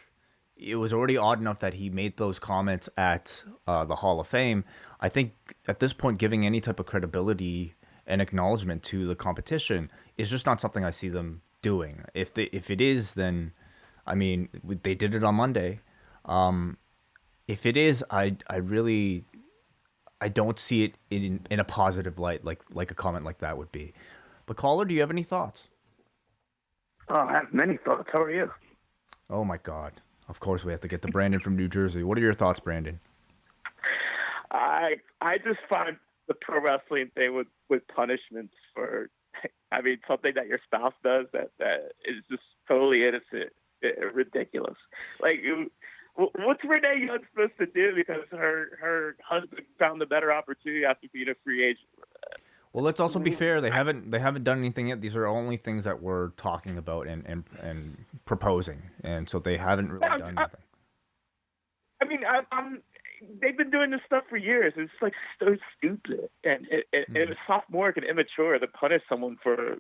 Speaker 1: it was already odd enough that he made those comments at the Hall of Fame. I think at this point, giving any type of credibility and acknowledgement to the competition is just not something I see them doing. If it is, then, I mean, they did it on Monday. If it is, I don't see it in a positive light, like a comment like that would be. But caller, do you have any thoughts?
Speaker 7: Oh, I have many thoughts. How are you?
Speaker 1: Oh my God! Of course, we have to get to Brandon from New Jersey. What are your thoughts, Brandon?
Speaker 7: I just find the pro wrestling thing with punishments for, I mean, something that your spouse does that is just totally innocent, ridiculous. Like, what's Renee Young supposed to do because her husband found a better opportunity after being a free agent?
Speaker 1: Well, let's also be fair. They haven't done anything yet. These are only things that we're talking about and proposing, and so they haven't really done anything.
Speaker 7: I mean, they've been doing this stuff for years. It's like so stupid, and it's sophomoric and immature to punish someone for.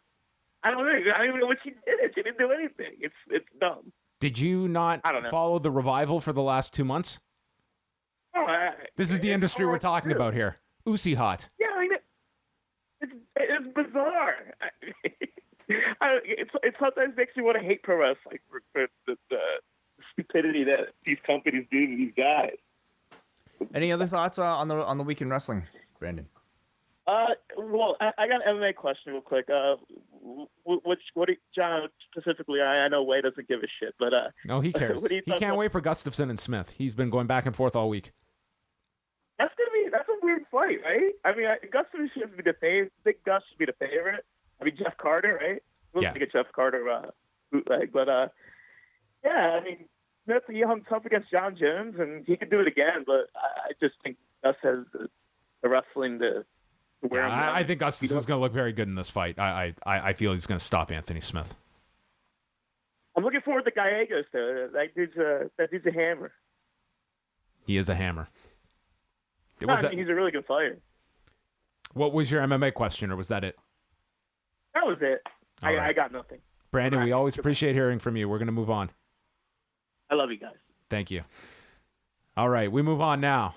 Speaker 7: I don't even know what she did. She didn't do anything. It's dumb.
Speaker 2: Did you not follow the revival for the last 2 months?
Speaker 7: No,
Speaker 2: this is the industry we're talking about here. Uzi hot.
Speaker 7: Yeah, I mean, it's bizarre. It sometimes makes you want to hate pro wrestling for the stupidity that these companies do to these guys.
Speaker 1: Any other thoughts on the week in wrestling, Brandon?
Speaker 7: Well, I got an MMA question real quick. John specifically? I know Way doesn't give a shit, but
Speaker 2: no, he cares. He can't wait for Gustafson and Smith. He's been going back and forth all week.
Speaker 7: fight, right? I mean, Gus should be the favorite. I think Gus should be the favorite. I mean, Jeff Carter, right? It looks
Speaker 2: Yeah.
Speaker 7: like a Jeff Carter bootleg, but yeah, I mean, Smith, he hung tough against John Jones, and he could do it again. But I just think Gus has the wrestling to wear him down.
Speaker 2: I think Gustafson's going to look very good in this fight. I feel he's going to stop Anthony Smith.
Speaker 7: I'm looking forward to Gallegos, though. That dude's a hammer.
Speaker 2: He is a hammer.
Speaker 7: He's a really good fighter.
Speaker 2: What was your MMA question, or was that it?
Speaker 7: That was it. I got nothing.
Speaker 2: Brandon, we always appreciate hearing from you. We're going to move on.
Speaker 7: I love you guys.
Speaker 2: Thank you. All right, we move on now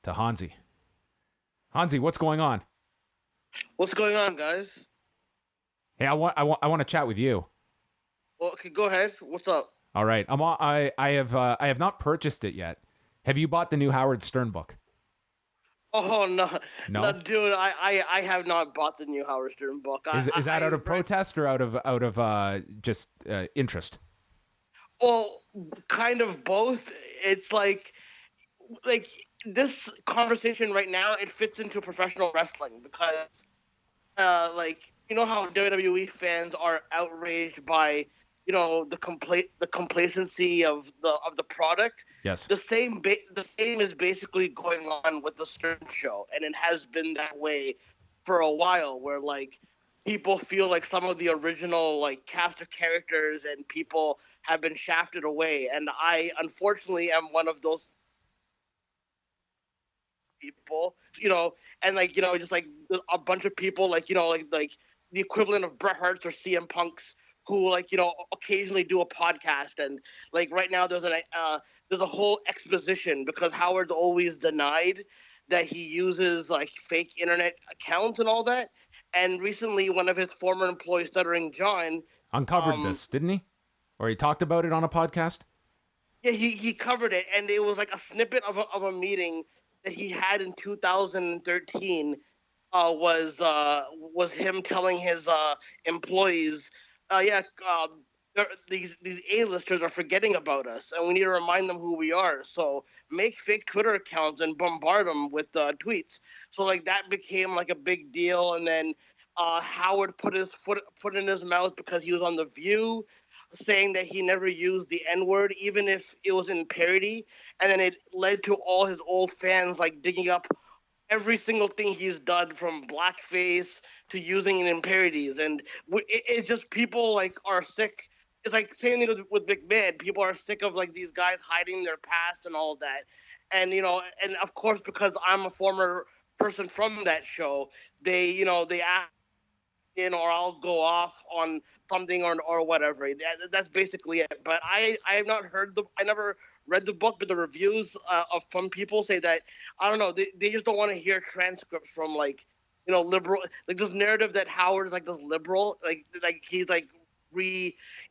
Speaker 2: to Hansi. Hansi, what's going on?
Speaker 8: What's going on, guys?
Speaker 2: Hey, I want to chat with you.
Speaker 8: Well, okay, go ahead. What's up?
Speaker 2: All right, I have not purchased it yet. Have you bought the new Howard Stern book?
Speaker 8: Oh no,
Speaker 2: No?
Speaker 8: dude! I have not bought the new Howard Stern book.
Speaker 2: Is that out of protest or out of just interest?
Speaker 8: Well, kind of both. It's like this conversation right now. It fits into professional wrestling because, you know how WWE fans are outraged by, the complacency of the product.
Speaker 2: Yes.
Speaker 8: The same is basically going on with the Stern show, and it has been that way for a while, where people feel like some of the original cast of characters and people have been shafted away, and I unfortunately am one of those people, and just a bunch of people like the equivalent of Bret Hart's or CM Punk's who occasionally do a podcast, and right now there's a whole exposition because Howard's always denied that he uses fake internet accounts and all that. And recently, one of his former employees, Stuttering John,
Speaker 2: uncovered this, didn't he? Or he talked about it on a podcast?
Speaker 8: Yeah, he covered it, and it was a snippet of a meeting that he had in 2013. Was him telling his employees, these A-listers are forgetting about us, and we need to remind them who we are. So make fake Twitter accounts and bombard them with tweets. So that became a big deal. And then Howard put his foot in his mouth because he was on The View, saying that he never used the N-word, even if it was in parody. And then it led to all his old fans digging up every single thing he's done, from blackface to using it in parodies. And it's just people are sick. It's same thing with McMahon. People are sick of these guys hiding their past and all of that. And and of course, because I'm a former person from that show, they ask or I'll go off on something or whatever. That's basically it. But I have not heard I never read the book, but the reviews of some people say that, I don't know, they just don't want to hear transcripts from liberal, this narrative that Howard is this liberal, he's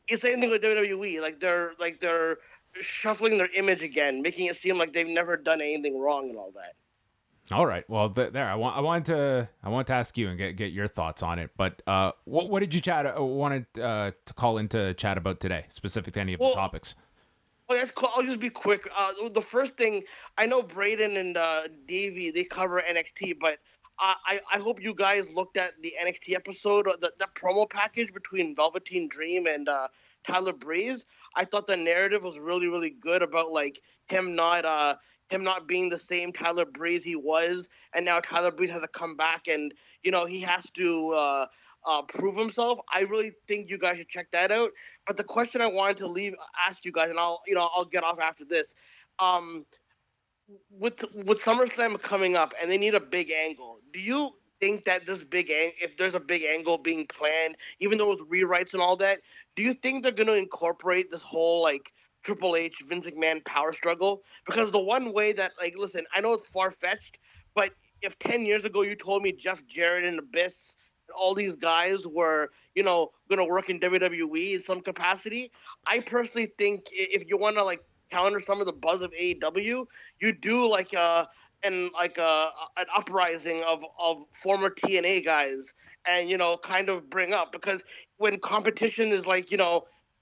Speaker 8: it's the same thing with WWE. They're shuffling their image again, making it seem like they've never done anything wrong and all that.
Speaker 2: All right. Well, I wanted to ask you and get your thoughts on it. But what did you wanted to call in to chat about today, specific to any of the topics?
Speaker 8: Well, that's cool. I'll just be quick. The first thing, I know Braden and Davey, they cover NXT, but I hope you guys looked at the NXT episode, the promo package between Velveteen Dream and Tyler Breeze. I thought the narrative was really, really good about him not being the same Tyler Breeze he was, and now Tyler Breeze has to come back and he has to prove himself. I really think you guys should check that out. But the question I wanted to ask you guys, and I'll get off after this. With SummerSlam coming up and they need a big angle, do you think that this if there's a big angle being planned, even though with rewrites and all that, do you think they're going to incorporate this whole Triple H, Vince McMahon power struggle? Because the one way that listen, I know it's far-fetched, but if 10 years ago you told me Jeff Jarrett and Abyss and all these guys were going to work in WWE in some capacity, I personally think if you want to counter some of the buzz of AEW, you do an uprising of former TNA guys, and kind of bring up, because when competition is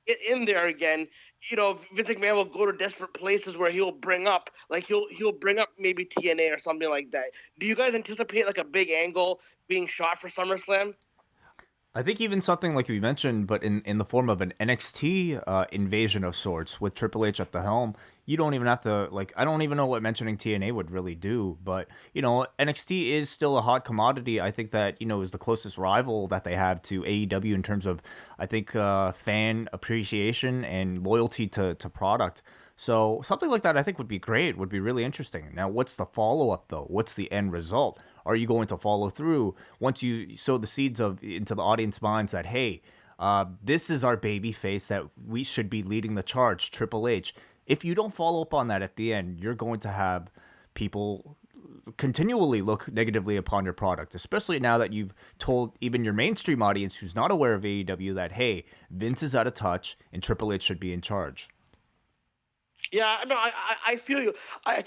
Speaker 8: in there again, Vince McMahon will go to desperate places where he'll bring up maybe TNA or something like that. Do you guys anticipate like a big angle being shot for SummerSlam?
Speaker 1: I think even something like you mentioned, but in the form of an NXT invasion of sorts with Triple H at the helm, you don't even have to, like, I don't even know what mentioning TNA would really do, but, NXT is still a hot commodity. I think that, is the closest rival that they have to AEW in terms of, I think, fan appreciation and loyalty to product. So something like that I think would be great, would be really interesting. Now, what's the follow-up, though? What's the end result? Are you going to follow through once you sow the seeds into the audience minds that, hey, this is our baby face that we should be leading the charge, Triple H. If you don't follow up on that at the end, you're going to have people continually look negatively upon your product, especially now that you've told even your mainstream audience who's not aware of AEW that, hey, Vince is out of touch and Triple H should be in charge.
Speaker 8: Yeah, no, I feel you. I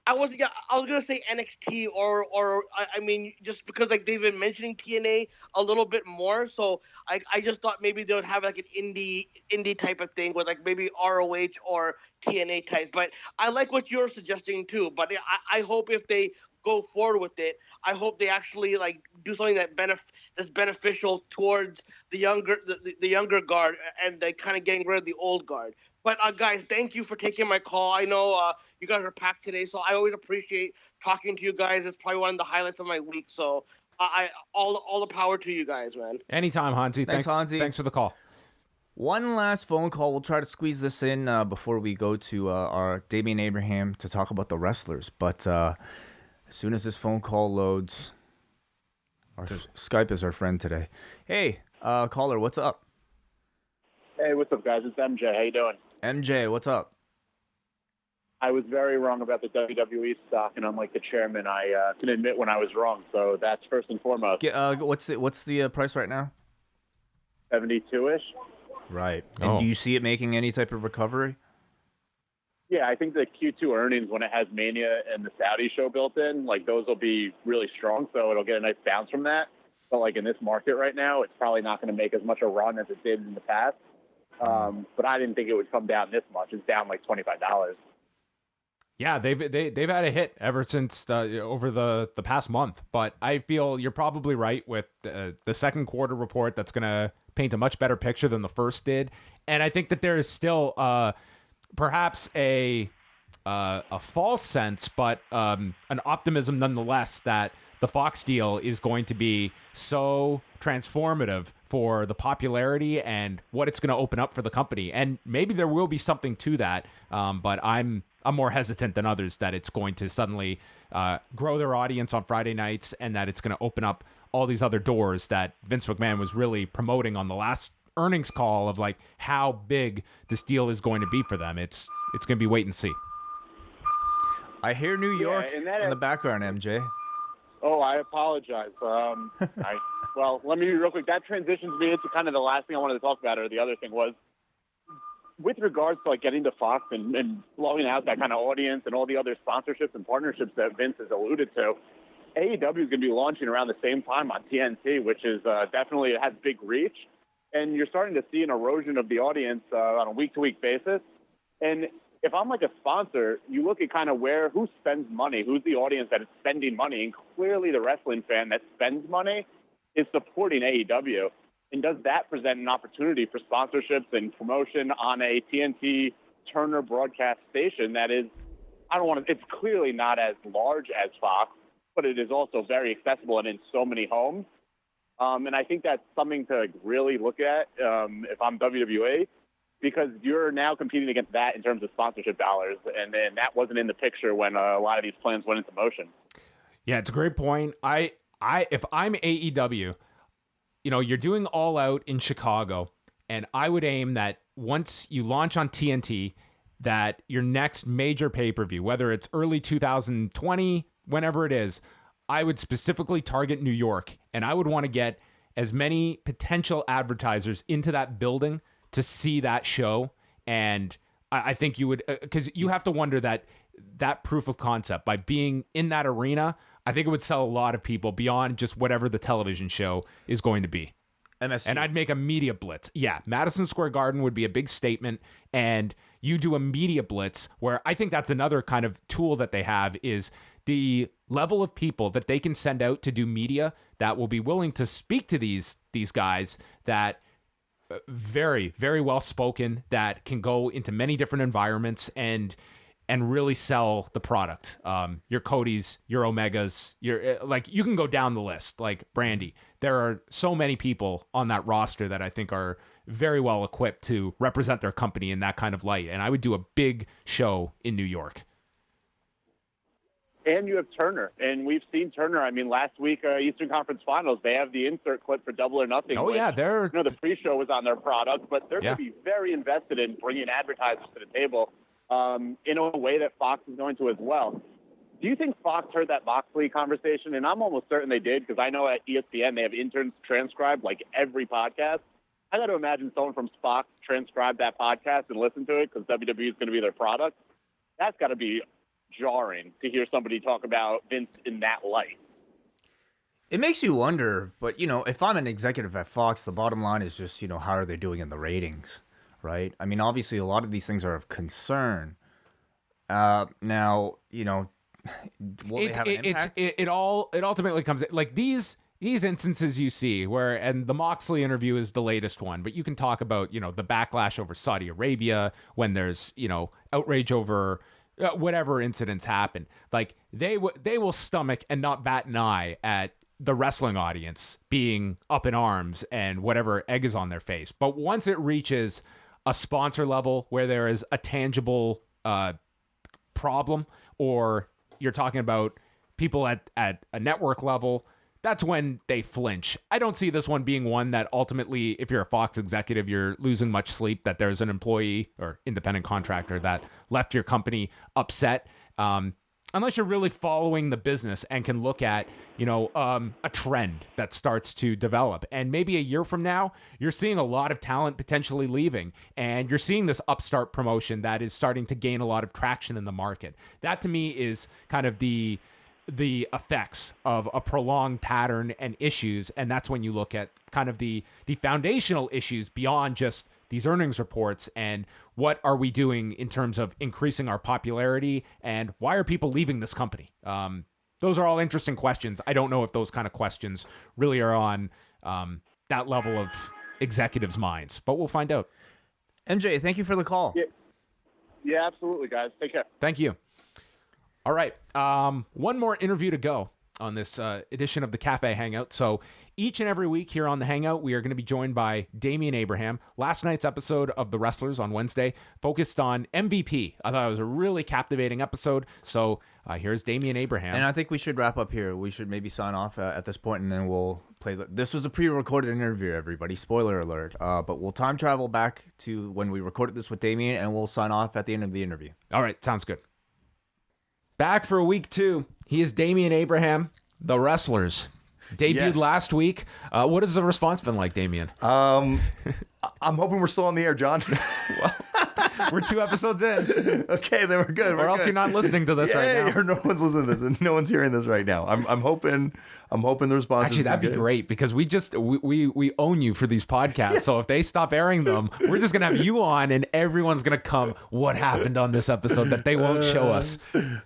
Speaker 8: was gonna say NXT or I mean just because like they've been mentioning TNA a little bit more, so I just thought maybe they would have like an indie type of thing with like maybe ROH or TNA type. But I like what you're suggesting too. But I hope if they go forward with it, I hope they actually like do something that's beneficial towards the younger guard and they kind of getting rid of the old guard. But guys, thank you for taking my call. I know you guys are packed today, so I always appreciate talking to you guys. It's probably one of the highlights of my week. So all the power to you guys, man.
Speaker 2: Anytime, Hansi.
Speaker 1: Thanks, Hansi.
Speaker 2: Thanks for the call.
Speaker 1: One last phone call. We'll try to squeeze this in before we go to our Damian Abraham to talk about the wrestlers. But as soon as this phone call loads, our Skype is our friend today. Hey, caller, what's up?
Speaker 9: Hey, what's up, guys? It's MJ. How you doing?
Speaker 1: MJ, what's up?
Speaker 9: I was very wrong about the WWE stock, and unlike the chairman, I can admit when I was wrong. So that's first and foremost.
Speaker 1: What's the price right now?
Speaker 9: 72-ish.
Speaker 1: Right. And do you see it making any type of recovery?
Speaker 9: Yeah, I think the Q2 earnings, when it has Mania and the Saudi show built in, like those will be really strong. So it'll get a nice bounce from that. But like in this market right now, it's probably not going to make as much a run as it did in the past. But I didn't think it would come down this much. It's down like $25.
Speaker 2: Yeah, they've had a hit ever since over the past month. But I feel you're probably right with the second quarter report. That's going to paint a much better picture than the first did. And I think that there is still perhaps a false sense, but an optimism nonetheless that the Fox deal is going to be so transformative for the popularity and what it's going to open up for the company. And maybe there will be something to that, but I'm more hesitant than others that it's going to suddenly grow their audience on Friday nights and that it's going to open up all these other doors that Vince McMahon was really promoting on the last earnings call of like how big this deal is going to be for them. It's going to be wait and see.
Speaker 1: I hear New York in the background, MJ.
Speaker 9: Oh, I apologize. Well, let me real quick. That transitions me into kind of the last thing I wanted to talk about, or the other thing was, with regards to like getting to Fox and blowing out that kind of audience and all the other sponsorships and partnerships that Vince has alluded to, AEW is going to be launching around the same time on TNT, which is definitely, it has big reach. And you're starting to see an erosion of the audience on a week-to-week basis. And if I'm like a sponsor, you look at kind of who spends money, who's the audience that is spending money, and clearly the wrestling fan that spends money is supporting AEW. And does that present an opportunity for sponsorships and promotion on a TNT Turner broadcast station that is, it's clearly not as large as Fox, but it is also very accessible and in so many homes. And I think that's something to really look at if I'm WWE, because you're now competing against that in terms of sponsorship dollars. And then that wasn't in the picture when a lot of these plans went into motion.
Speaker 2: Yeah, it's a great point. If I'm AEW, you're doing All Out in Chicago, and I would aim that once you launch on TNT, that your next major pay-per-view, whether it's early 2020, whenever it is, I would specifically target New York, and I would want to get as many potential advertisers into that building to see that show. And I think you would, because you have to wonder that proof of concept by being in that arena, I think it would sell a lot of people beyond just whatever the television show is going to be.
Speaker 1: MSG.
Speaker 2: And I'd make a media blitz. Yeah, Madison Square Garden would be a big statement, and you do a media blitz where I think that's another kind of tool that they have is the level of people that they can send out to do media that will be willing to speak to these guys that very, very well spoken, that can go into many different environments and really sell the product. Your Codys, your Omegas, your like you can go down the list. Like Brandy, there are so many people on that roster that I think are very well equipped to represent their company in that kind of light. And I would do a big show in New York.
Speaker 9: And you have Turner, and we've seen Turner. I mean, last week, Eastern Conference Finals, they have the insert clip for Double or Nothing.
Speaker 2: Oh, yeah, they're...
Speaker 9: You know, the pre-show was on their product, but they're going to be very invested in bringing advertisers to the table in a way that Fox is going to as well. Do you think Fox heard that Moxley conversation? And I'm almost certain they did, because I know at ESPN they have interns transcribe, like, every podcast. I got to imagine someone from Fox transcribed that podcast and listened to it, because WWE is going to be their product. That's got to be jarring to hear somebody talk about Vince in that light.
Speaker 1: It makes you wonder, but, you know, if I'm an executive at Fox, the bottom line is just, you know, how are they doing in the ratings, right? I mean, obviously, a lot of these things are of concern. Now, you know, will they have an impact?
Speaker 2: It ultimately comes, like, these instances you see where, and the Moxley interview is the latest one, but you can talk about, you know, the backlash over Saudi Arabia when there's, you know, outrage over whatever incidents happen. Like they will stomach and not bat an eye at the wrestling audience being up in arms and whatever egg is on their face. But once it reaches a sponsor level where there is a tangible problem, or you're talking about people at a network level, that's when they flinch. I don't see this one being one that ultimately, if you're a Fox executive, you're losing much sleep that there's an employee or independent contractor that left your company upset. Unless you're really following the business and can look at, you know, a trend that starts to develop. And maybe a year from now, you're seeing a lot of talent potentially leaving, and you're seeing this upstart promotion that is starting to gain a lot of traction in the market. That to me is kind of the effects of a prolonged pattern and issues. And that's when you look at kind of the foundational issues beyond just these earnings reports and what are we doing in terms of increasing our popularity and why are people leaving this company? Those are all interesting questions. I don't know if those kind of questions really are on that level of executives' minds, but we'll find out.
Speaker 1: MJ, thank you for the call.
Speaker 9: Yeah, absolutely, guys. Take care.
Speaker 2: Thank you. All right. One more interview to go on this edition of the Café Hangout. So each and every week here on the Hangout, we are going to be joined by Damian Abraham. Last night's episode of The Wrestlers on Wednesday focused on MVP. I thought it was a really captivating episode. So here's Damian Abraham.
Speaker 1: And I think we should wrap up here. We should maybe sign off at this point, and then we'll play. This was a pre-recorded interview, everybody. Spoiler alert. But we'll time travel back to when we recorded this with Damian, and we'll sign off at the end of the interview.
Speaker 2: All right. Sounds good. Back for week 2. He is Damian Abraham, The Wrestlers. Debuted last week. What has the response been like, Damian?
Speaker 10: I'm hoping we're still on the air, John.
Speaker 2: We're 2 episodes in.
Speaker 10: Okay, then we're good.
Speaker 2: Or else you're not listening to this right now.
Speaker 10: Or no one's listening to this, and no one's hearing this right now. I'm hoping the response.
Speaker 2: Actually, that'd be great because we own you for these podcasts. So if they stop airing them, we're just gonna have you on, and everyone's gonna come. What happened on this episode that they won't show us?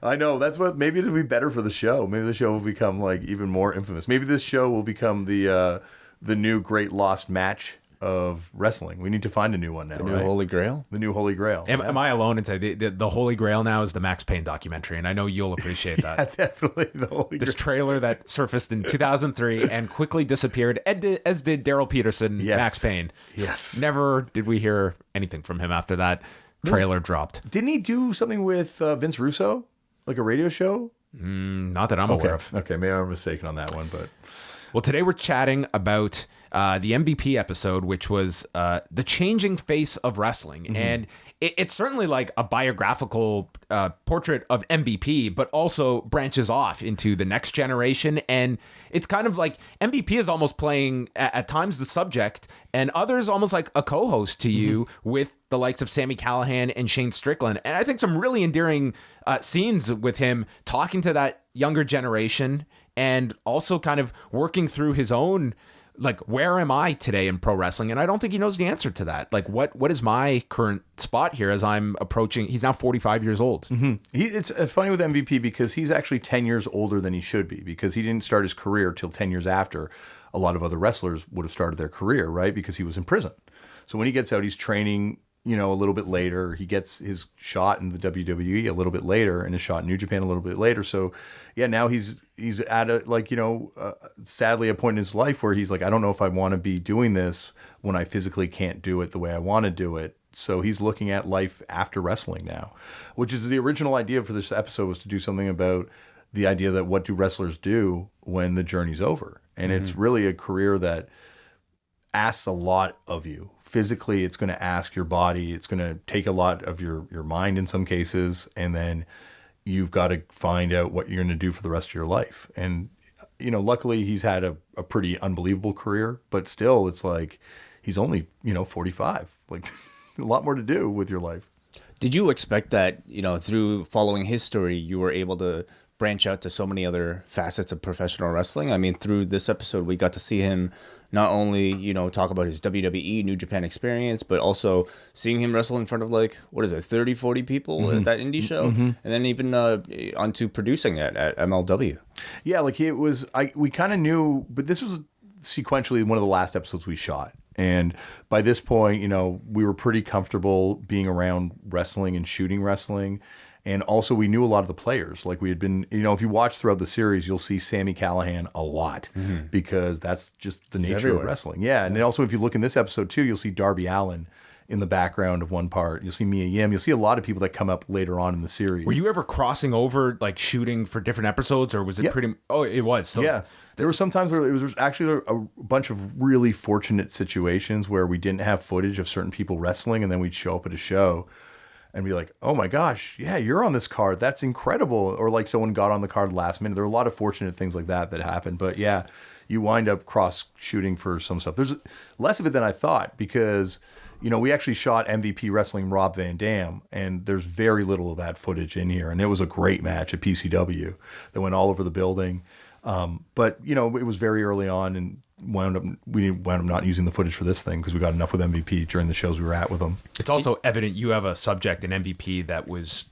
Speaker 10: I know that's what. Maybe it'll be better for the show. Maybe the show will become like even more infamous. Maybe this show will become the new great lost match of wrestling. We need to find a new one now.
Speaker 1: The new Holy Grail?
Speaker 10: The new Holy Grail.
Speaker 2: Am I alone and say the Holy Grail now is the Max Payne documentary? And I know you'll appreciate that.
Speaker 10: Yeah, definitely the Holy
Speaker 2: This
Speaker 10: Grail.
Speaker 2: trailer that surfaced in 2003 and quickly disappeared, as did Daryl Peterson, Max Payne.
Speaker 10: Yes.
Speaker 2: Never did we hear anything from him after that trailer dropped.
Speaker 10: Didn't he do something with Vince Russo? Like a radio show?
Speaker 2: Not that I'm aware of.
Speaker 10: Okay, maybe I'm mistaken on that one, but...
Speaker 2: Well, today we're chatting about the MVP episode, which was the changing face of wrestling. Mm-hmm. And it's certainly like a biographical portrait of MVP, but also branches off into the next generation. And it's kind of like MVP is almost playing at times the subject and others almost like a co-host to you with the likes of Sami Callihan and Shane Strickland. And I think some really endearing scenes with him talking to that younger generation and also kind of working through his own like, where am I today in pro wrestling? And I don't think he knows the answer to that. Like, what is my current spot here as I'm approaching? He's now 45 years old.
Speaker 10: It's funny with MVP because he's actually 10 years older than he should be, because he didn't start his career till 10 years after a lot of other wrestlers would have started their career, right? Because he was in prison. So when he gets out, he's training, a little bit later. He gets his shot in the WWE a little bit later, and his shot in New Japan a little bit later. So yeah, now he's at a, sadly, a point in his life where he's like, I don't know if I want to be doing this when I physically can't do it the way I want to do it. So he's looking at life after wrestling now, which is the original idea for this episode, was to do something about the idea that what do wrestlers do when the journey's over? And it's really a career that asks a lot of you. Physically, it's going to ask your body. It's going to take a lot of your mind in some cases. And then you've got to find out what you're going to do for the rest of your life. And, luckily he's had a pretty unbelievable career, but still it's like, he's only, 45, like a lot more to do with your life.
Speaker 1: Did you expect that, through following his story, you were able to branch out to so many other facets of professional wrestling? I mean, through this episode, we got to see him not only, talk about his WWE New Japan experience, but also seeing him wrestle in front of 30, 40 people at that indie show. And then even onto producing at MLW.
Speaker 10: Yeah, we kind of knew, but this was sequentially one of the last episodes we shot. And by this point, we were pretty comfortable being around wrestling and shooting wrestling. And also we knew a lot of the players. Like we had been, if you watch throughout the series, you'll see Sami Callihan a lot because that's just the nature of wrestling. Yeah. And then also if you look in this episode too, you'll see Darby Allin in the background of one part. You'll see Mia Yim. You'll see a lot of people that come up later on in the series.
Speaker 2: Were you ever crossing over, like shooting for different episodes, or was it pretty? Oh, it was. So.
Speaker 10: Yeah. There were some times where it was actually a bunch of really fortunate situations where we didn't have footage of certain people wrestling, and then we'd show up at a show and be like, oh my gosh, yeah, you're on this card. That's incredible. Or like someone got on the card last minute. There are a lot of fortunate things like that happened. But yeah, you wind up cross shooting for some stuff. There's less of it than I thought because, we actually shot MVP wrestling Rob Van Dam, and there's very little of that footage in here. And it was a great match at PCW that went all over the building. But, it was very early on, and we wound up not using the footage for this thing because we got enough with MVP during the shows we were at with him.
Speaker 2: It's also evident you have a subject in MVP that was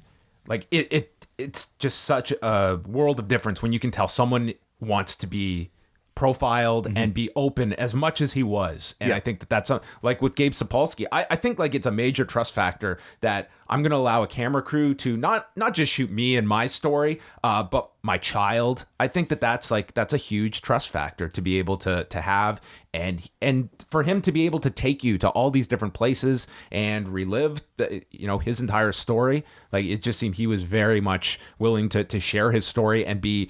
Speaker 2: like it's just such a world of difference when you can tell someone wants to be profiled and be open as much as he was. And I think that's like with Gabe Sapolsky, I think like it's a major trust factor that I'm going to allow a camera crew to not just shoot me and my story, but my child. I think that's a huge trust factor to be able to have, and for him to be able to take you to all these different places and relive his entire story. Like it just seemed he was very much willing to share his story and be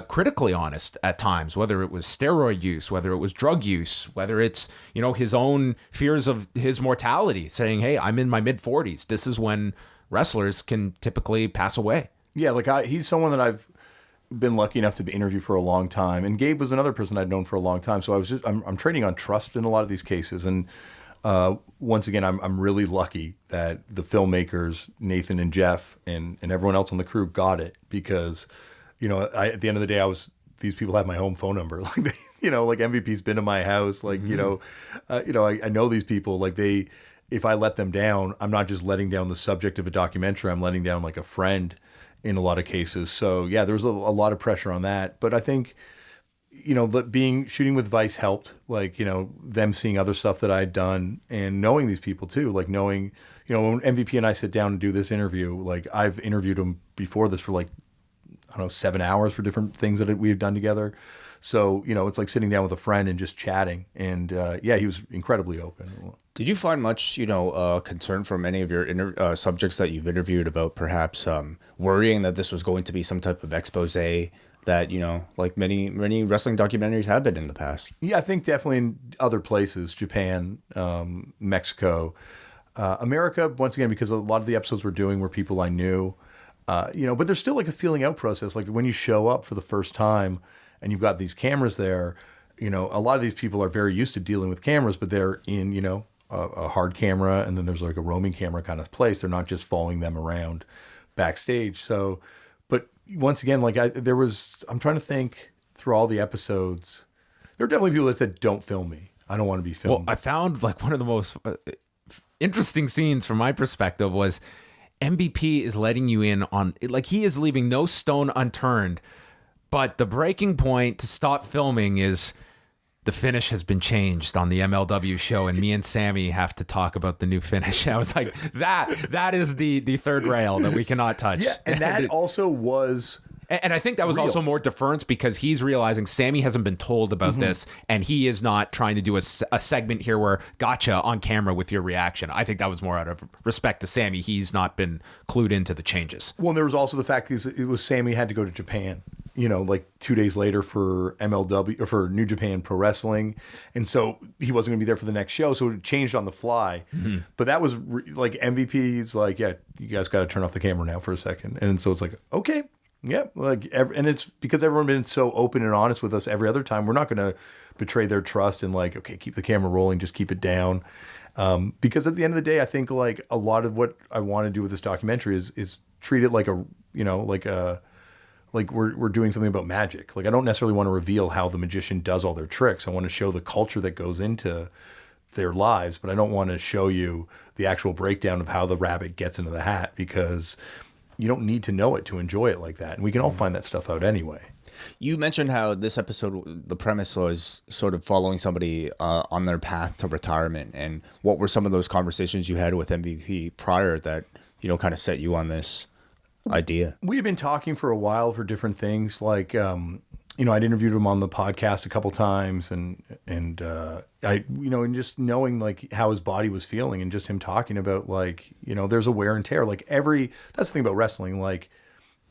Speaker 2: critically honest at times, whether it was steroid use, whether it was drug use, whether it's, his own fears of his mortality, saying, hey, I'm in my mid-40s. This is when wrestlers can typically pass away.
Speaker 10: Yeah, he's someone that I've been lucky enough to be interviewed for a long time. And Gabe was another person I'd known for a long time. So I'm trading on trust in a lot of these cases. And once again, I'm really lucky that the filmmakers, Nathan and Jeff and everyone else on the crew got it because at the end of the day, these people have my home phone number. Like, like MVP's been to my house. Like, I know these people. Like if I let them down, I'm not just letting down the subject of a documentary. I'm letting down like a friend in a lot of cases. So yeah, there was a lot of pressure on that. But I think, shooting with Vice helped. Like, them seeing other stuff that I'd done and knowing these people too. Like knowing, when MVP and I sit down and do this interview, like I've interviewed him before this for like, 7 hours for different things that we've done together. So, it's like sitting down with a friend and just chatting. And he was incredibly open.
Speaker 1: Did you find much, concern from any of your subjects that you've interviewed about perhaps worrying that this was going to be some type of expose that, like many wrestling documentaries have been in the past? Yeah,
Speaker 10: I think definitely in other places, Japan, Mexico, America, once again, because a lot of the episodes we're doing were people I knew. But there's still like a feeling out process. Like when you show up for the first time and you've got these cameras there, a lot of these people are very used to dealing with cameras, but they're in, a hard camera, and then there's like a roaming camera kind of place. They're not just following them around backstage. So, but once again, like I'm trying to think through all the episodes. There are definitely people that said, "Don't film me. I don't want to be filmed."
Speaker 2: Well, I found like one of the most interesting scenes from my perspective was MVP is letting you in on, like, he is leaving no stone unturned, but the breaking point to stop filming is the finish has been changed on the MLW show, and me and Sammy have to talk about the new finish. I was like, that is the third rail that we cannot touch.
Speaker 10: Yeah, and that also was...
Speaker 2: And I think that was also more deference because he's realizing Sammy hasn't been told about this, and he is not trying to do a segment here where gotcha on camera with your reaction. I think that was more out of respect to Sammy. He's not been clued into the changes.
Speaker 10: Well, there was also the fact that it was Sammy had to go to Japan, like 2 days later for MLW or for New Japan Pro Wrestling. And so he wasn't going to be there for the next show. So it changed on the fly. Mm-hmm. But that was like MVP's like, yeah, you guys got to turn off the camera now for a second. And so it's like, okay. Yeah, and it's because everyone's been so open and honest with us every other time. We're not going to betray their trust and like, okay, keep the camera rolling, just keep it down. Because at the end of the day, I think like a lot of what I want to do with this documentary is treat it like like we're doing something about magic. Like I don't necessarily want to reveal how the magician does all their tricks. I want to show the culture that goes into their lives, but I don't want to show you the actual breakdown of how the rabbit gets into the hat because you don't need to know it to enjoy it like that. And we can all find that stuff out anyway.
Speaker 1: You mentioned how this episode, the premise was sort of following somebody on their path to retirement. And what were some of those conversations you had with MVP prior that, kind of set you on this idea?
Speaker 10: We had been talking for a while for different things. Like, I'd interviewed him on the podcast a couple times and and just knowing like how his body was feeling and just him talking about like, there's a wear and tear, like that's the thing about wrestling. Like,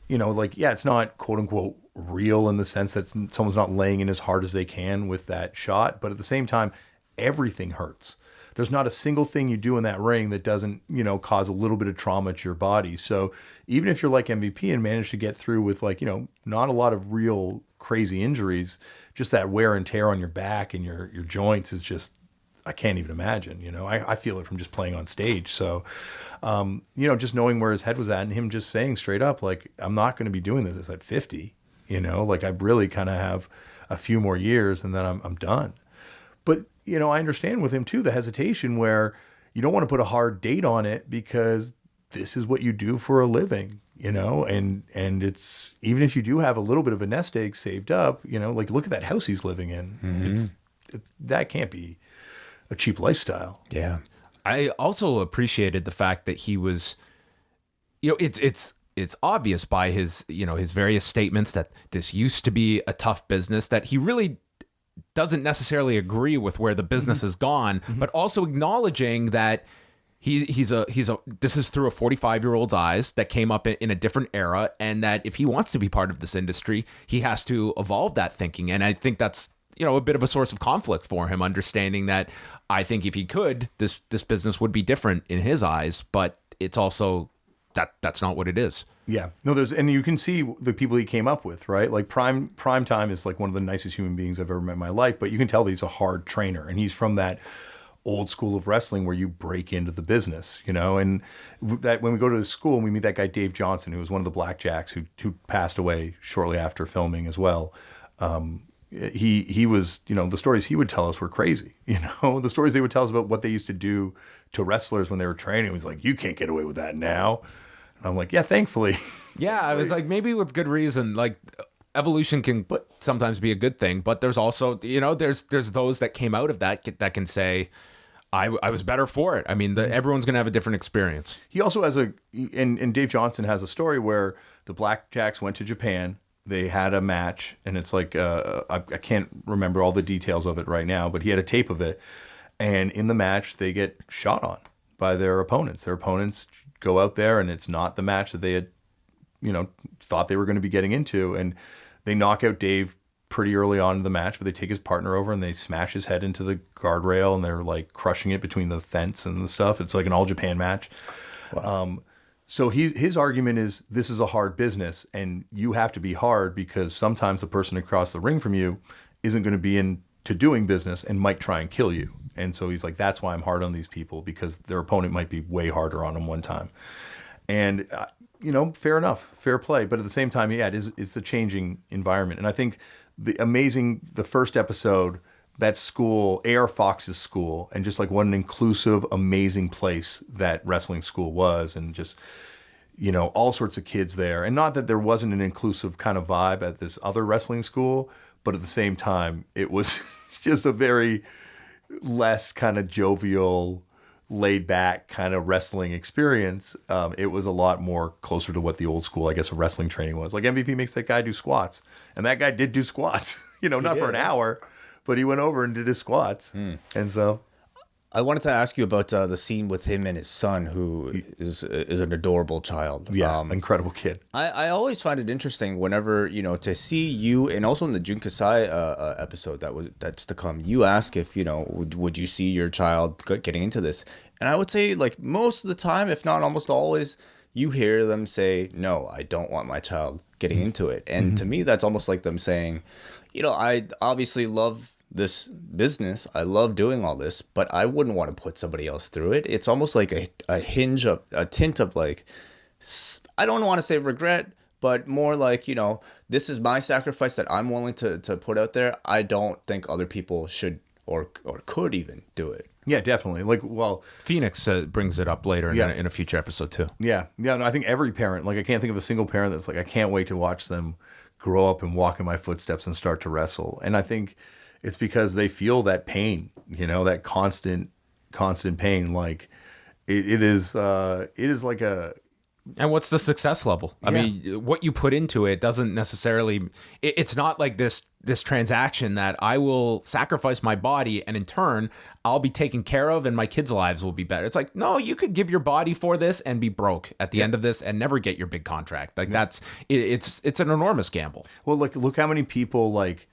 Speaker 10: yeah, it's not quote unquote real in the sense that someone's not laying in as hard as they can with that shot. But at the same time, everything hurts. There's not a single thing you do in that ring that doesn't, cause a little bit of trauma to your body. So even if you're like MVP and manage to get through with like, not a lot of real crazy injuries, just that wear and tear on your back and your joints is just, I can't even imagine, I feel it from just playing on stage. So, just knowing where his head was at and him just saying straight up, like, I'm not going to be doing this at 50, like I really kind of have a few more years and then I'm done. But, I understand with him too, the hesitation where you don't want to put a hard date on it because this is what you do for a living, and it's, even if you do have a little bit of a nest egg saved up, like look at that house he's living in. Mm-hmm. That can't be a cheap lifestyle.
Speaker 2: Yeah. I also appreciated the fact that he was, it's obvious by his, his various statements that this used to be a tough business, that he really doesn't necessarily agree with where the business has gone, but also acknowledging that this is through a 45-year-old's eyes that came up in a different era, and that if he wants to be part of this industry, he has to evolve that thinking. And I think that's, a bit of a source of conflict for him, understanding that I think if he could, this business would be different in his eyes, but it's also that's not what it is.
Speaker 10: Yeah, no, and you can see the people he came up with, right? Like Prime Time is like one of the nicest human beings I've ever met in my life, but you can tell that he's a hard trainer, and he's from that old school of wrestling where you break into the business, and that when we go to the school and we meet that guy Dave Johnson, who was one of the Blackjacks who passed away shortly after filming as well. He was, the stories he would tell us were crazy. The stories they would tell us about what they used to do to wrestlers when they were training. It was like, you can't get away with that now. And I'm like, yeah, thankfully.
Speaker 2: Yeah, I was like, maybe with good reason. Like, evolution can sometimes be a good thing, but there's also, there's those that came out of that can say, I was better for it. I mean, everyone's going to have a different experience. He
Speaker 10: also has and Dave Johnson has a story where the Blackjacks went to Japan. They had a match, and it's like, I can't remember all the details of it right now, but he had a tape of it. And in the match, they get shot on by their opponents. Their opponents go out there, and it's not the match that they had, thought they were going to be getting into. And they knock out Dave pretty early on in the match, but they take his partner over and they smash his head into the guardrail, and they're like crushing it between the fence and the stuff. It's like an all Japan match. Wow. So his argument is, this is a hard business, and you have to be hard because sometimes the person across the ring from you isn't going to be into doing business and might try and kill you. And so he's like, that's why I'm hard on these people, because their opponent might be way harder on them one time. And, fair enough, fair play. But at the same time, yeah, it's a changing environment. And I think the first episode, that school, AR Fox's school, and just like what an inclusive, amazing place that wrestling school was, and just, all sorts of kids there. And not that there wasn't an inclusive kind of vibe at this other wrestling school, but at the same time, it was just a very less kind of jovial, laid back kind of wrestling experience. It was a lot more closer to what the old school, I guess, of wrestling training was. Like MVP makes that guy do squats, and that guy did do squats, not for an hour, but he went over and did his squats. And so
Speaker 1: I wanted to ask you about the scene with him and his son, who is an adorable child.
Speaker 10: Yeah, incredible kid.
Speaker 1: I always find it interesting whenever, to see you, and also in the Jun Kasai episode that's to come, you ask if, would you see your child getting into this? And I would say, like, most of the time, if not almost always, you hear them say, no, I don't want my child getting into it. And to me, that's almost like them saying, I obviously love this business. I love doing all this, but I wouldn't want to put somebody else through it. It's almost like a tint of like, I don't want to say regret, but more like, this is my sacrifice that I'm willing to put out there. I don't think other people should or could even do it.
Speaker 10: Yeah, definitely. Like, well,
Speaker 2: Phoenix brings it up later in a future episode too.
Speaker 10: Yeah. No, I think every parent, like, I can't think of a single parent that's like, I can't wait to watch them grow up and walk in my footsteps and start to wrestle. And I think it's because they feel that pain, that constant pain. Like it is like a.
Speaker 2: And what's the success level? I mean, what you put into it doesn't necessarily. It's not like this transaction that I will sacrifice my body and in turn I'll be taken care of and my kids' lives will be better. It's like, no, you could give your body for this and be broke at the end of this and never get your big contract. Like that's it's an enormous gamble.
Speaker 10: Well, look how many people like,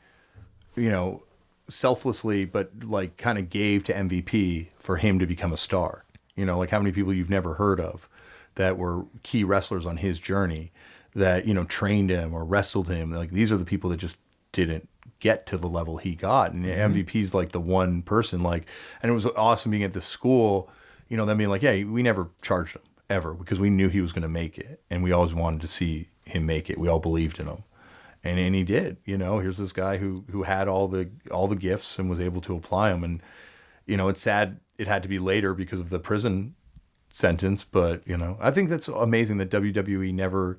Speaker 10: selflessly, but like kind of gave to MVP for him to become a star. Like how many people you've never heard of that were key wrestlers on his journey that, trained him or wrestled him. Like these are the people that just didn't get to the level he got. And MVP's like the one person, like, and it was awesome being at this school, them being like, yeah, we never charged him ever because we knew he was going to make it. And we always wanted to see him make it. We all believed in him. And he did. Here's this guy who had all the gifts and was able to apply them. And it's sad it had to be later because of the prison sentence. But I think that's amazing that WWE never.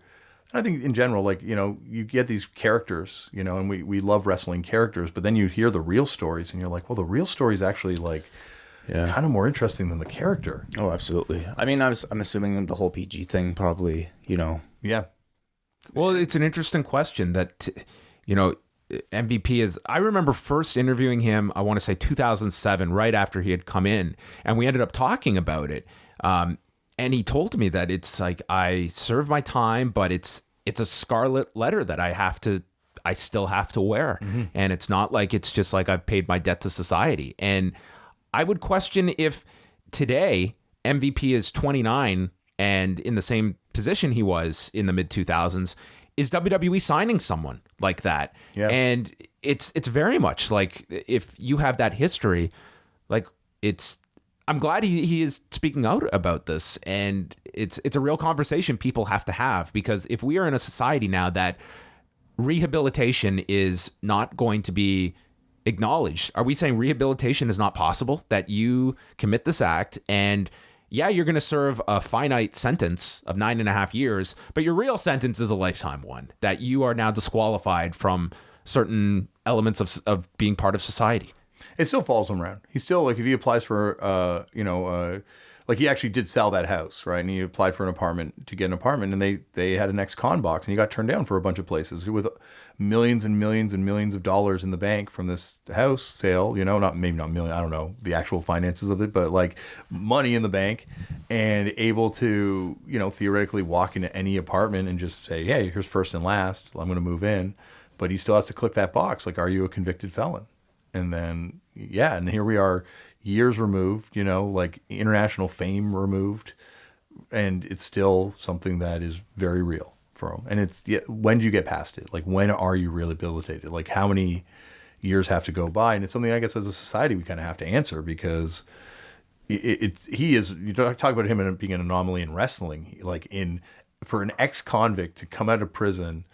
Speaker 10: I think in general, like you get these characters, and we love wrestling characters, but then you hear the real stories, and you're like, well, the real story is actually like kind of more interesting than the character.
Speaker 1: Oh, absolutely. I mean, I'm assuming the whole PG thing probably,
Speaker 10: Yeah.
Speaker 2: Well, it's an interesting question that, MVP is. I remember first interviewing him, I want to say 2007, right after he had come in, and we ended up talking about it. And he told me that it's like, I serve my time, but it's a scarlet letter that I still have to wear. And it's not like, it's just like I've paid my debt to society. And I would question if today MVP is 29 and in the same position he was in the mid 2000s, is WWE signing someone like that?
Speaker 10: Yeah.
Speaker 2: And it's very much like, if you have that history, like I'm glad he is speaking out about this, and it's a real conversation people have to have, because if we are in a society now that rehabilitation is not going to be acknowledged, are we saying rehabilitation is not possible? That you commit this act and you're going to serve a finite sentence of 9.5 years, but your real sentence is a lifetime one, that you are now disqualified from certain elements of being part of society.
Speaker 10: It still falls him around. He's still like, if he applies for, like he actually did sell that house, right? And he applied for to get an apartment, and they had an ex-con box, and he got turned down for a bunch of places with millions and millions and millions of dollars in the bank from this house sale. Not million. I don't know the actual finances of it, but like money in the bank, and able to, theoretically walk into any apartment and just say, hey, here's first and last. I'm going to move in, but he still has to click that box. Like, are you a convicted felon? And then, and here we are, years removed, like international fame removed, and it's still something that is very real for him. And it's, when do you get past it? Like, when are you rehabilitated? Like, how many years have to go by? And it's something, I guess, as a society, we kind of have to answer, because he is, you talk about him being an anomaly in wrestling, like for an ex-convict to come out of prison,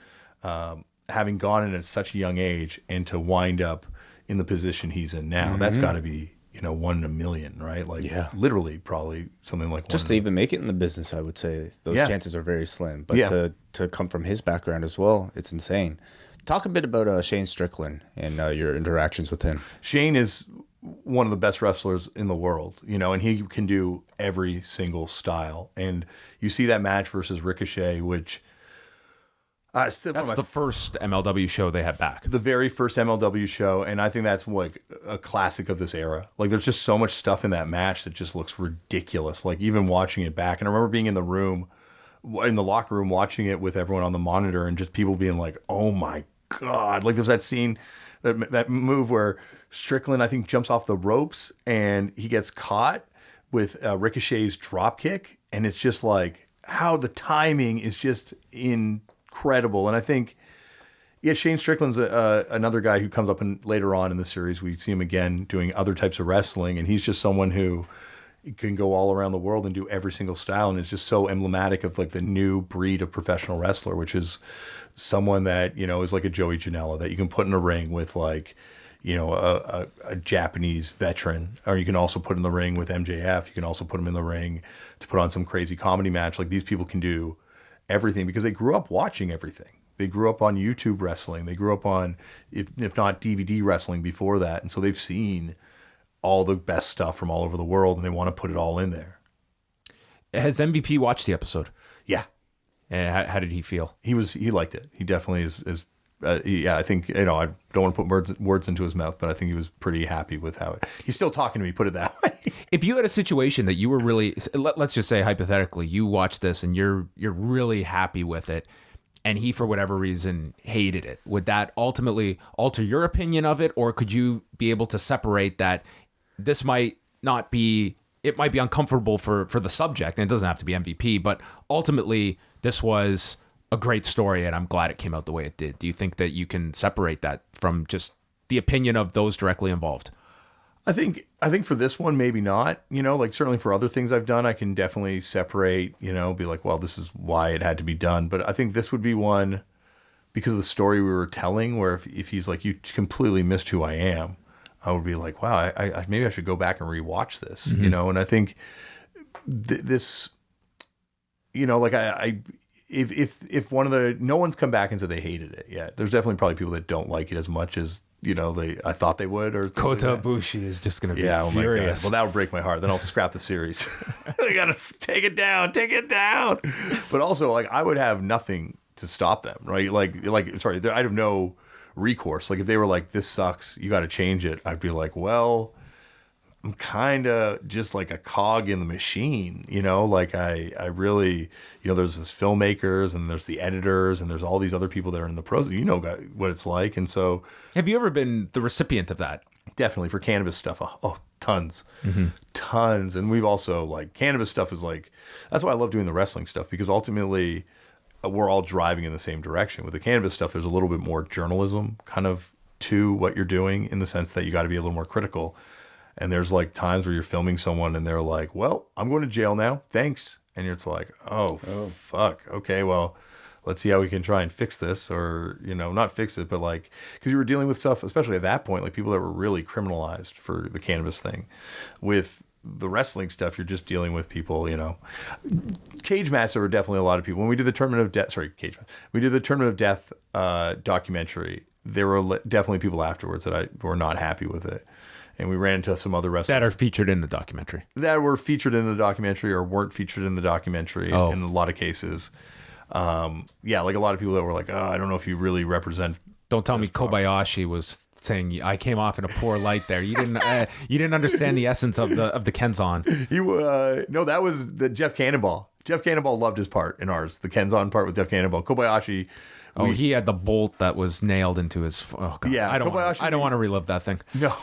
Speaker 10: having gone in at such a young age and to wind up in the position he's in now, that's got to be, 1 in a million, right? Like literally probably something like
Speaker 1: just to even make it in the business, I would say those chances are very slim. But to come from his background as well, it's insane. Talk a bit about Shane Strickland and your interactions with him.
Speaker 10: Shane is one of the best wrestlers in the world, and he can do every single style. And you see that match versus Ricochet, which
Speaker 2: that's the first MLW show they had back.
Speaker 10: The very first MLW show, and I think that's like a classic of this era. Like, there's just so much stuff in that match that just looks ridiculous. Like, even watching it back, and I remember being in the locker room, watching it with everyone on the monitor, and just people being like, "Oh my God!" Like, there's that scene, that move where Strickland, I think, jumps off the ropes and he gets caught with Ricochet's drop kick, and it's just like how the timing is just incredible. And I think, Shane Strickland's another guy who comes up later on in the series. We see him again doing other types of wrestling, and he's just someone who can go all around the world and do every single style, and is just so emblematic of like the new breed of professional wrestler, which is someone that, is like a Joey Janela that you can put in a ring with, like, a Japanese veteran, or you can also put in the ring with MJF. You can also put him in the ring to put on some crazy comedy match. Like, these people can do everything because they grew up watching everything. They grew up on YouTube wrestling. They grew up on, if not DVD wrestling before that. And so they've seen all the best stuff from all over the world, and they want to put it all in there.
Speaker 2: Has MVP watched the episode?
Speaker 10: Yeah.
Speaker 2: And how did he feel?
Speaker 10: He liked it. He definitely is. I think, I don't want to put words into his mouth, but I think he was pretty happy with how he's still talking to me, put it that way.
Speaker 2: If you had a situation that you were really, let's just say hypothetically, you watch this and you're really happy with it, and he, for whatever reason, hated it, would that ultimately alter your opinion of it? Or could you be able to separate that this might not be, it might be uncomfortable for the subject, and it doesn't have to be MVP, but ultimately this was a great story and I'm glad it came out the way it did. Do you think that you can separate that from just the opinion of those directly involved?
Speaker 10: I think for this one, maybe not, like certainly for other things I've done, I can definitely separate, be like, well, this is why it had to be done. But I think this would be one because of the story we were telling, where if he's like, you completely missed who I am, I would be like, wow, I maybe I should go back and rewatch this, and I think this, like if one of no one's come back and said they hated it yet. There's definitely probably people that don't like it as much as, I thought they would. Or
Speaker 2: Kota Ibushi is just going to be furious.
Speaker 10: Oh my God. Well, that would break my heart. Then I'll scrap the series. I got to take it down. But also, like, I would have nothing to stop them, right? Sorry, I'd have no recourse. Like, if they were like, this sucks, you got to change it, I'd be like, well, I'm kind of just like a cog in the machine, like I really, there's this filmmakers and there's the editors and there's all these other people that are in the pros, what it's like. And so,
Speaker 2: have you ever been the recipient of that?
Speaker 10: Definitely for cannabis stuff. Oh, tons. And we've also, like, cannabis stuff is like, that's why I love doing the wrestling stuff, because ultimately we're all driving in the same direction. With the cannabis stuff, there's a little bit more journalism kind of to what you're doing, in the sense that you got to be a little more critical. And there's like times where you're filming someone and they're like, well, I'm going to jail now. Thanks. And it's like, oh, fuck. Okay, well, let's see how we can try and fix this, or, not fix it, but like, because you were dealing with stuff, especially at that point, like people that were really criminalized for the cannabis thing. With the wrestling stuff, you're just dealing with people, Cage match, there were definitely a lot of people. When we did the Tournament of Death, we did the Tournament of Death documentary, there were definitely people afterwards that were not happy with it. And we ran into some other wrestlers
Speaker 2: that are featured in the documentary.
Speaker 10: That were featured in the documentary or weren't featured in the documentary in a lot of cases. Like a lot of people that were like, oh, I don't know if you really represent.
Speaker 2: Don't tell me Kobayashi was saying I came off in a poor light there. You didn't understand the essence of the Kenzon.
Speaker 10: No, that was the Jeff Cannonball. Jeff Cannonball loved his part in ours. The Kenzon part with Jeff Cannonball. Kobayashi.
Speaker 2: He had the bolt that was nailed into his. Oh God.
Speaker 10: Yeah,
Speaker 2: I don't want to relive that thing.
Speaker 10: No.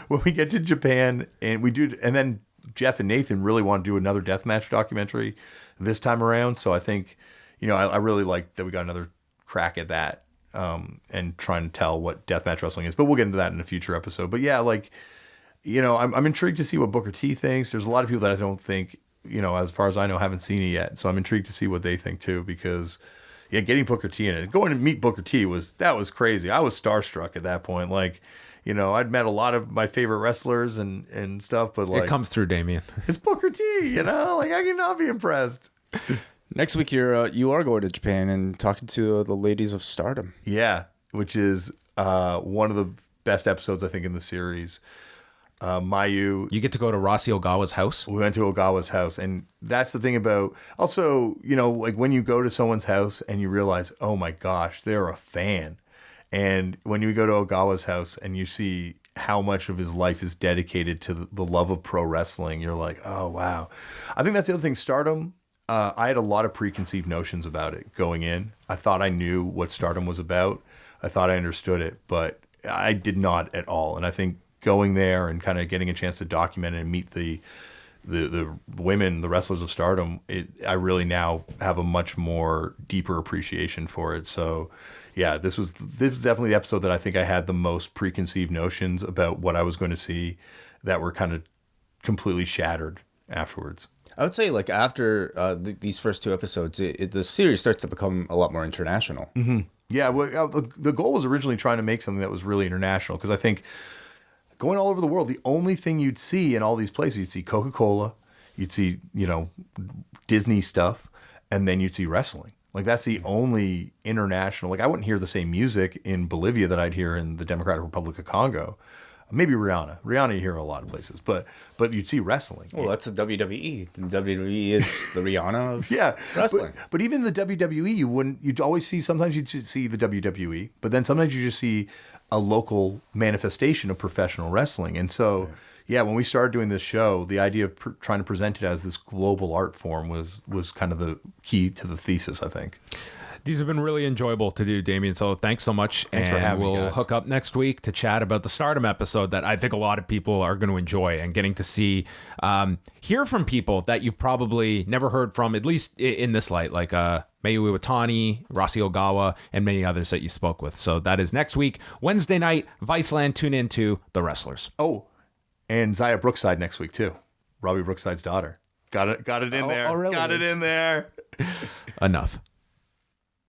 Speaker 10: When we get to Japan and and then Jeff and Nathan really want to do another deathmatch documentary this time around. So I think, I really like that we got another crack at that, and trying to tell what deathmatch wrestling is. But we'll get into that in a future episode. But yeah, like, I'm intrigued to see what Booker T thinks. There's a lot of people that I don't think, as far as I know, haven't seen it yet. So I'm intrigued to see what they think too, because Yeah, getting Booker T in it. Going to meet Booker T was crazy. I was starstruck at that point. Like, I'd met a lot of my favorite wrestlers and stuff, but like
Speaker 2: It comes through, Damien.
Speaker 10: it's Booker T, like I cannot be impressed.
Speaker 1: Next week you are going to Japan and talking to the ladies of Stardom.
Speaker 10: Yeah, which is one of the best episodes I think in the series. Mayu.
Speaker 2: You get to go to Rossi Ogawa's house.
Speaker 10: We went to Ogawa's house, and that's the thing about also, like when you go to someone's house and you realize, oh my gosh, they're a fan. And when you go to Ogawa's house and you see how much of his life is dedicated to the love of pro wrestling, you're like, oh wow. I think that's the other thing. Stardom, I had a lot of preconceived notions about it going in. I thought I knew what Stardom was about. I thought I understood it, but I did not at all. And I think going there and kind of getting a chance to document it and meet the women, the wrestlers of Stardom, I really now have a much more deeper appreciation for it. So yeah, this was definitely the episode that I think I had the most preconceived notions about what I was going to see that were kind of completely shattered afterwards.
Speaker 1: I would say like after these first two episodes, the series starts to become a lot more international.
Speaker 10: Mm-hmm. Yeah, well, the goal was originally trying to make something that was really international, because I think going all over the world, the only thing you'd see in all these places, you'd see Coca-Cola, you'd see, Disney stuff, and then you'd see wrestling. Like that's the only international, like I wouldn't hear the same music in Bolivia that I'd hear in the Democratic Republic of Congo. Maybe Rihanna. Rihanna you hear in a lot of places, but you'd see wrestling.
Speaker 1: Well, that's the WWE. The WWE is the Rihanna of
Speaker 10: yeah,
Speaker 1: wrestling.
Speaker 10: But even the WWE, you'd always see, sometimes you'd see the WWE, but then sometimes you just see a local manifestation of professional wrestling. And so, yeah, when we started doing this show, the idea of trying to present it as this global art form was kind of the key to the thesis, I think.
Speaker 2: These have been really enjoyable to do, Damien. So thanks so much.
Speaker 10: Thanks for having me,
Speaker 2: we'll
Speaker 10: guys.
Speaker 2: hook up next week to chat about the Stardom episode that I think a lot of people are going to enjoy, and getting to see, hear from people that you've probably never heard from, at least in this light, like Mayu Iwatani, Rossi Ogawa, and many others that you spoke with. So that is next week, Wednesday night, Viceland. Tune into The Wrestlers.
Speaker 10: Oh, and Zaya Brookside next week too. Robbie Brookside's daughter. Got it in there.
Speaker 2: Oh, really?
Speaker 10: Got it in there.
Speaker 2: Enough.